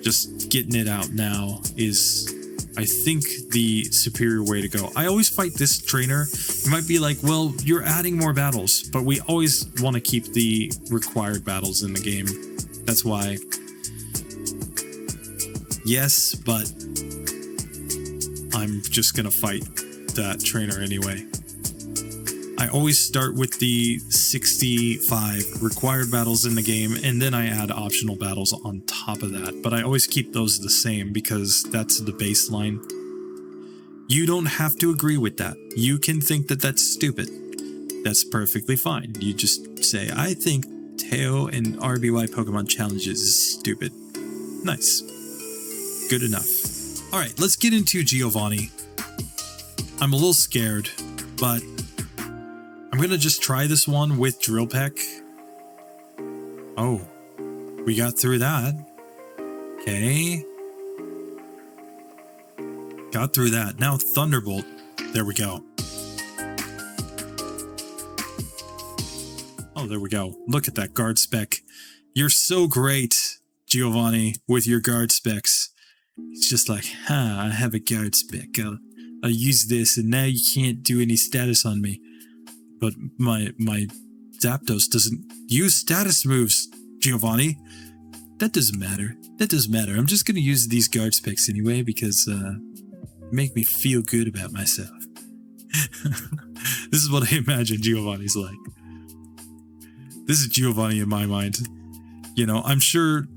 just getting it out now is, I think, the superior way to go. I always fight this trainer. You might be like, well, you're adding more battles, but we always want to keep the required battles in the game. That's why. Yes, but I'm just going to fight that trainer anyway. I always start with the 65 required battles in the game, and then I add optional battles on top of that. But I always keep those the same because that's the baseline. You don't have to agree with that. You can think that that's stupid. That's perfectly fine. You just say, I think Teo and RBY Pokemon Challenges is stupid. Nice. Good enough. Alright, let's get into Giovanni. I'm a little scared, but I'm gonna just try this one with Drill Peck. Oh, we got through that. Okay. Got through that. Now Thunderbolt. There we go. Oh, there we go. Look at that guard spec. You're so great, Giovanni, with your guard specs. It's just like, I have a guard spec. I'll use this, and now you can't do any status on me. But my Zapdos doesn't use status moves, Giovanni. That doesn't matter. That doesn't matter. I'm just going to use these guard specs anyway because make me feel good about myself. This is what I imagine Giovanni's like. This is Giovanni in my mind. You know, I'm sure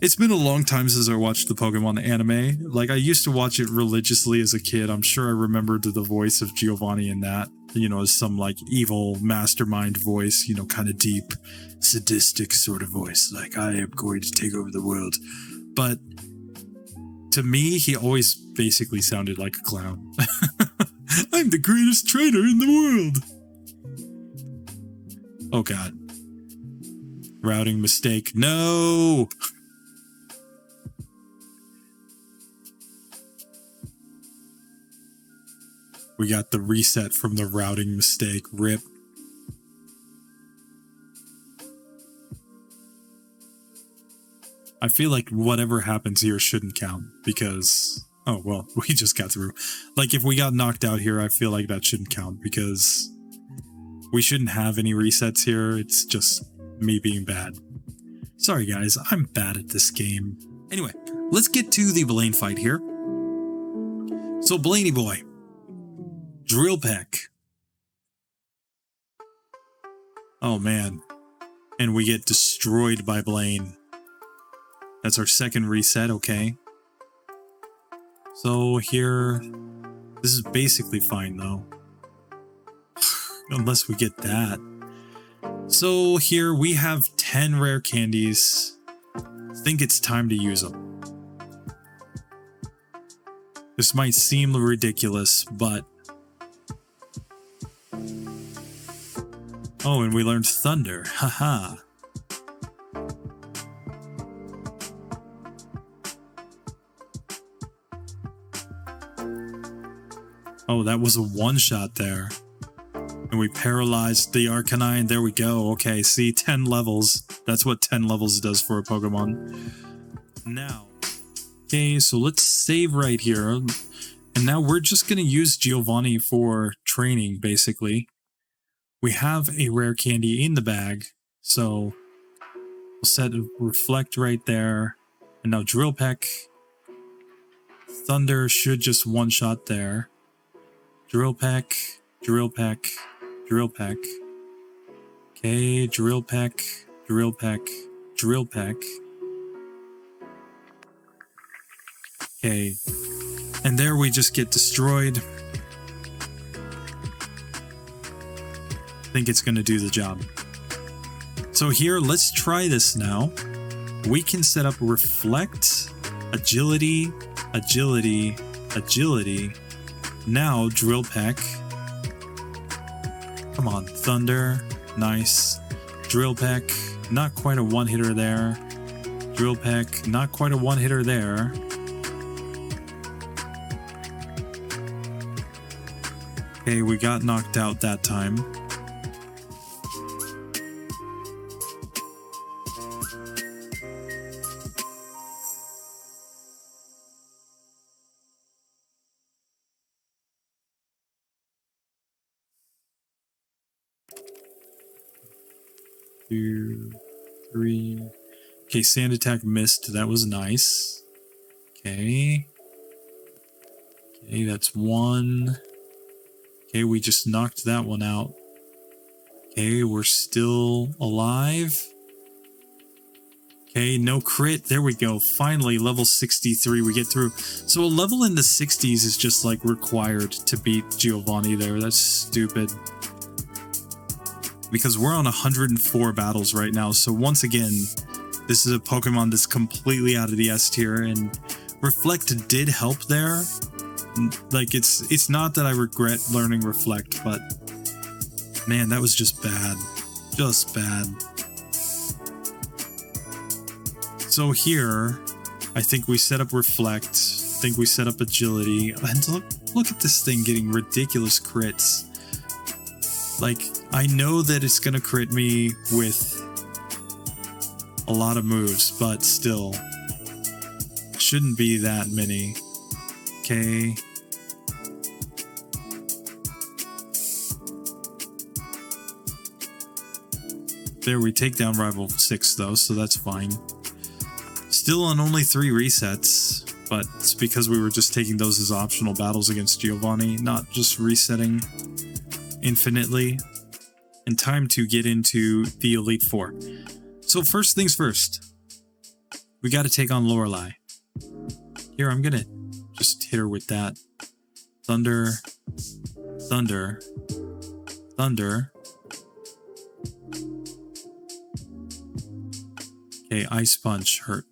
it's been a long time since I watched the Pokemon anime. Like, I used to watch it religiously as a kid. I'm sure I remembered the voice of Giovanni in that. You know, as some, like, evil mastermind voice, you know, kind of deep, sadistic sort of voice. Like, I am going to take over the world. But to me, he always basically sounded like a clown. I'm the greatest trainer in the world. Oh, God. Routing mistake. No! We got the reset from the routing mistake. RIP. I feel like whatever happens here shouldn't count because Oh, well, we just got through. Like, if we got knocked out here, I feel like that shouldn't count because we shouldn't have any resets here. It's just me being bad. Sorry, guys. I'm bad at this game. Anyway, let's get to the Blaine fight here. So, Blaney boy. Drill Peck. Oh, man. And we get destroyed by Blaine. That's our second reset, okay. So here, this is basically fine though. Unless we get that. So here we have 10 rare candies. I think it's time to use them. This might seem ridiculous, but... Oh, and we learned Thunder. Haha. Oh, that was a one-shot there. And we paralyzed the Arcanine. There we go. Okay, see, 10 levels. That's what 10 levels does for a Pokemon. Now. Okay, so let's save right here. And now we're just going to use Giovanni for training, basically. We have a rare candy in the bag. So we'll set a Reflect right there. And now Drill Peck. Thunder should just one-shot there. Drill Peck, Drill Peck, Drill Peck. Okay, Drill Peck, Drill Peck, Drill Peck. Okay, and there we just get destroyed. I think it's gonna do the job. So here, let's try this now. We can set up Reflect, Agility, Agility, Agility. Now, Drill Peck. Come on, Thunder. Nice. Drill Peck. Not quite a one-hitter there. Drill Peck. Not quite a one-hitter there. Okay, we got knocked out that time. Two, three. Okay, Sand Attack missed. That was nice. Okay. Okay, that's one. Okay, we just knocked that one out. Okay, we're still alive. Okay, no crit. There we go. Finally, level 63. We get through. So a level in the 60s is just like required to beat Giovanni there. That's stupid. Because we're on 104 battles right now, so once again, this is a Pokemon that's completely out of the S tier, and Reflect did help there. Like, it's not that I regret learning Reflect, but man, that was just bad. Just bad. So here, I think we set up Reflect, I think we set up Agility, and look at this thing getting ridiculous crits. Like, I know that it's gonna crit me with a lot of moves, but still, shouldn't be that many. Okay. There, we take down Rival 6 though, so that's fine. Still on only 3 resets, but it's because we were just taking those as optional battles against Giovanni, not just resetting infinitely. And time to get into the Elite Four. So first things first, we got to take on Lorelei. Here, I'm gonna just hit her with that. Thunder, Thunder, Thunder. Okay, Ice Punch hurt.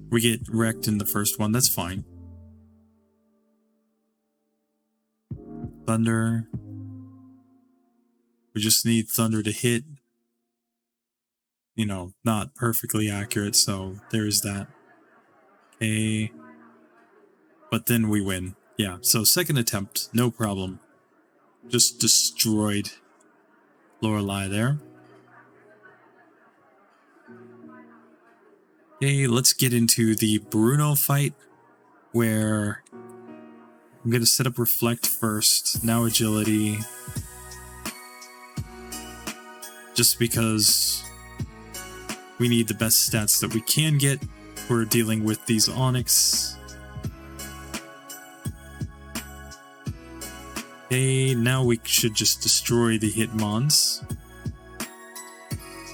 We get wrecked in the first one, that's fine. Thunder. We just need Thunder to hit. You know, not perfectly accurate, so there's that. Okay. But then we win. Yeah, so second attempt, no problem. Just destroyed Lorelei there. Okay, let's get into the Bruno fight. where I'm going to set up Reflect first, now Agility, just because we need the best stats that we can get. We're dealing with these Onyx. Okay, now we should just destroy the Hitmons.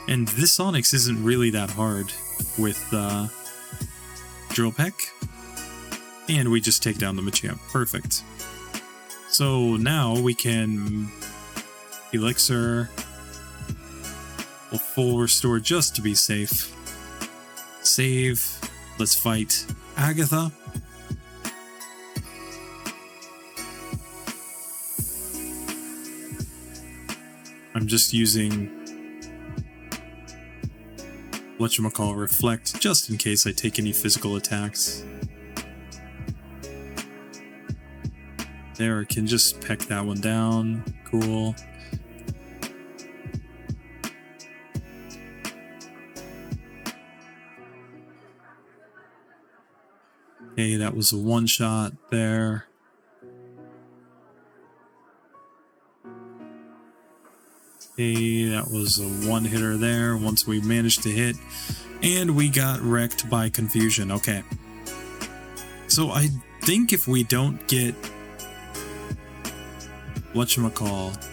And this Onyx isn't really that hard with Drill Peck. And we just take down the Machamp. Perfect. So now we can Elixir. We'll full restore just to be safe. Save. Let's fight Agatha. I'm just using whatchamacallit, Reflect, just in case I take any physical attacks. There, I can just peck that one down. Cool. Okay, that was a one-shot there. Okay, that was a one-hitter there once we managed to hit. And we got wrecked by Confusion. Okay. So I think if we don't get whatchamacallit,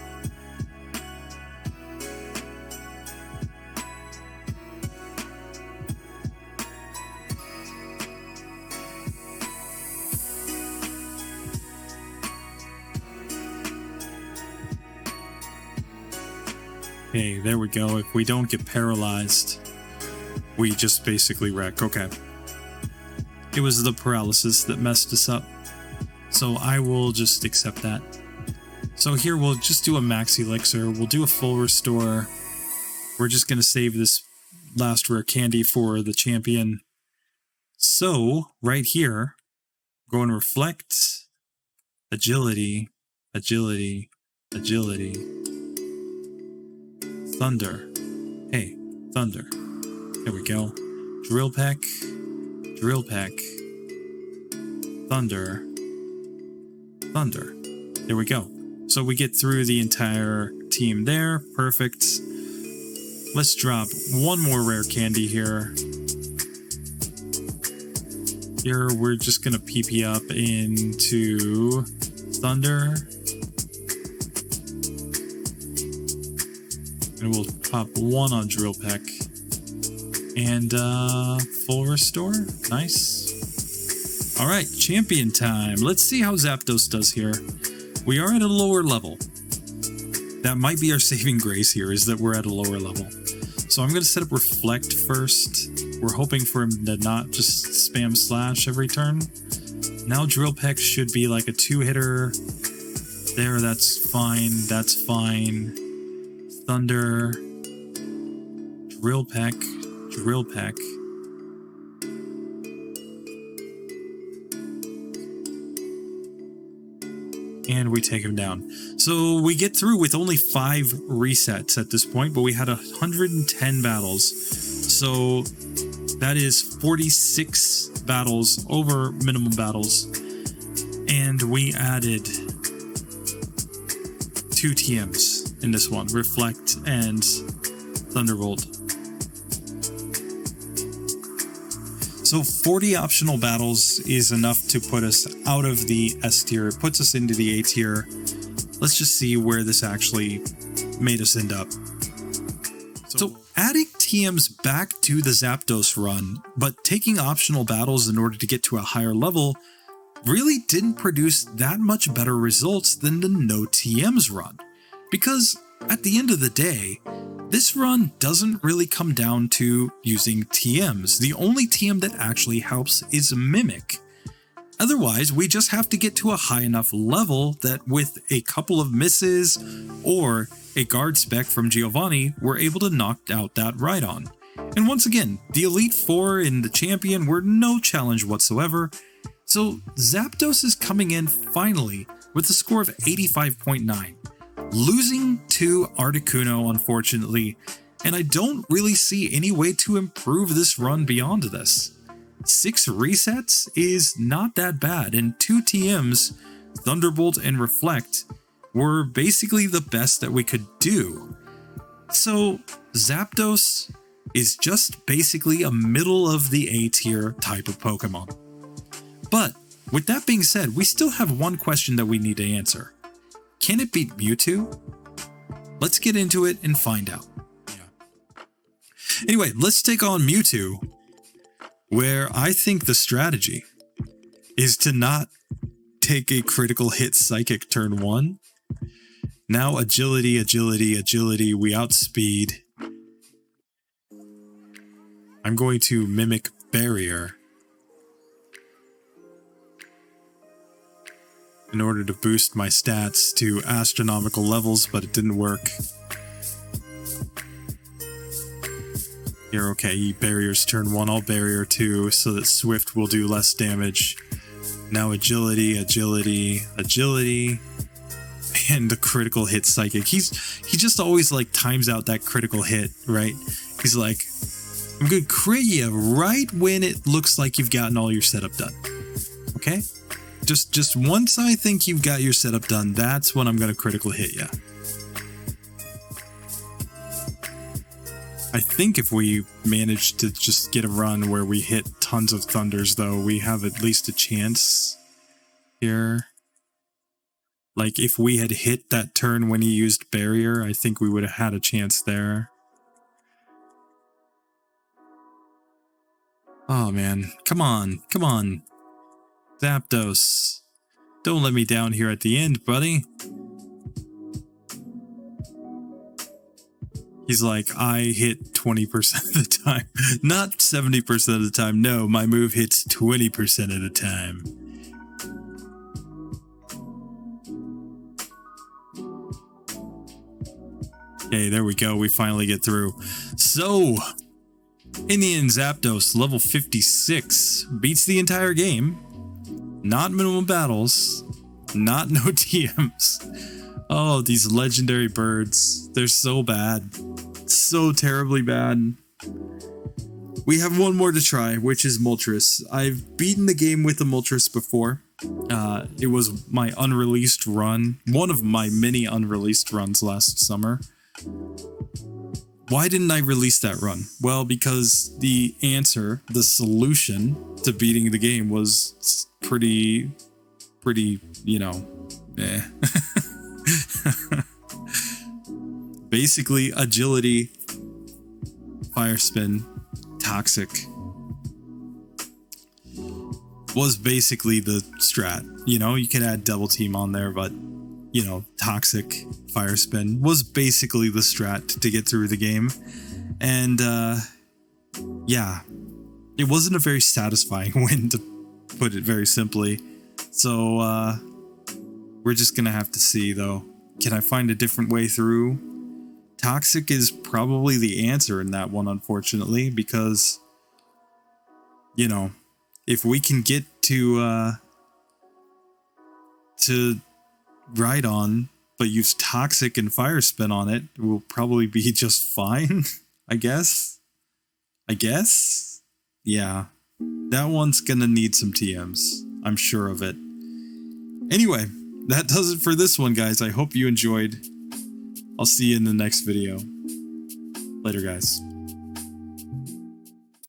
okay, there we go. If we don't get paralyzed, we just basically wreck. Okay. It was the paralysis that messed us up. So I will just accept that. So here we'll just do a max elixir. We'll do a full restore. We're just going to save this last rare candy for the champion. So right here, go and Reflect, Agility, Agility, Agility, Thunder. Hey, Thunder. There we go. Drill Peck, Drill Peck, Thunder, Thunder. There we go. So we get through the entire team there. Perfect. Let's drop one more rare candy here. Here we're just gonna PP up into Thunder. And we'll pop one on Drill Peck. And full restore. Nice. Alright, champion time. Let's see how Zapdos does here. We are at a lower level. That might be our saving grace here, is that we're at a lower level. So I'm going to set up Reflect first. We're hoping for him to not just spam Slash every turn. Now Drill Peck should be like a two-hitter. There, that's fine. That's fine. Thunder. Drill Peck. Drill Peck. And we take him down. So we get through with only 5 resets at this point, but we had 110 battles. So that is 46 battles over minimum battles. And we added 2 TMs in this one, Reflect and Thunderbolt. So 40 optional battles is enough to put us out of the S tier. It puts us into the A tier. Let's just see where this actually made us end up. So adding TMs back to the Zapdos run, but taking optional battles in order to get to a higher level, really didn't produce that much better results than the no TMs run. Because at the end of the day, this run doesn't really come down to using TMs. The only TM that actually helps is Mimic. Otherwise, we just have to get to a high enough level that with a couple of misses or a guard spec from Giovanni, we're able to knock out that Rhydon. And once again, the Elite Four and the Champion were no challenge whatsoever. So Zapdos is coming in finally with a score of 85.9. Losing to Articuno, unfortunately, and I don't really see any way to improve this run beyond this. 6 resets is not that bad, and 2 TMs, Thunderbolt and Reflect, were basically the best that we could do. So Zapdos is just basically a middle of the A tier type of Pokemon. But with that being said, we still have one question that we need to answer. Can it beat Mewtwo? Let's get into it and find out. Anyway, let's take on Mewtwo, where I think the strategy is to not take a critical hit Psychic turn 1. Now agility, agility, agility, we outspeed. I'm going to mimic Barrier in order to boost my stats to astronomical levels, but it didn't work. Here, okay, he barriers turn 1, I'll barrier 2 so that Swift will do less damage. Now agility, agility, agility, and the critical hit Psychic. He just always like times out that critical hit, right? He's like, I'm gonna crit you right when it looks like you've gotten all your setup done. Okay? Just once I think you've got your setup done, that's when I'm gonna critical hit you. I think if we manage to just get a run where we hit tons of thunders, though, we have at least a chance here. Like, if we had hit that turn when he used Barrier, I think we would have had a chance there. Oh, man. Come on. Come on. Zapdos. Don't let me down here at the end, buddy. He's like, I hit 20% of the time. Not 70% of the time. No, my move hits 20% of the time. Okay, there we go. We finally get through. So, in the end, Zapdos, level 56, beats the entire game. Not minimum battles. Not no TMs. Oh, these legendary birds. They're so bad. So terribly bad. We have one more to try, which is Moltres. I've beaten the game with the Moltres before. It was my unreleased run. One of my many unreleased runs last summer. Why didn't I release that run? Well, because the answer, the solution to beating the game was pretty, you know, eh. Basically, agility, fire spin, toxic was basically the strat. You know, you could add double team on there, but you know, toxic, fire spin was basically the strat to get through the game. And yeah, it wasn't a very satisfying win, to put it very simply. So we're just gonna have to see, though. Can I find a different way through? Toxic is probably the answer in that one, unfortunately, because, you know, if we can get to Rhydon, but use Toxic and Fire Spin on it, we'll probably be just fine, I guess. Yeah. That one's gonna need some TMs. I'm sure of it. Anyway, that does it for this one, guys. I hope you enjoyed. I'll see you in the next video. Later, guys.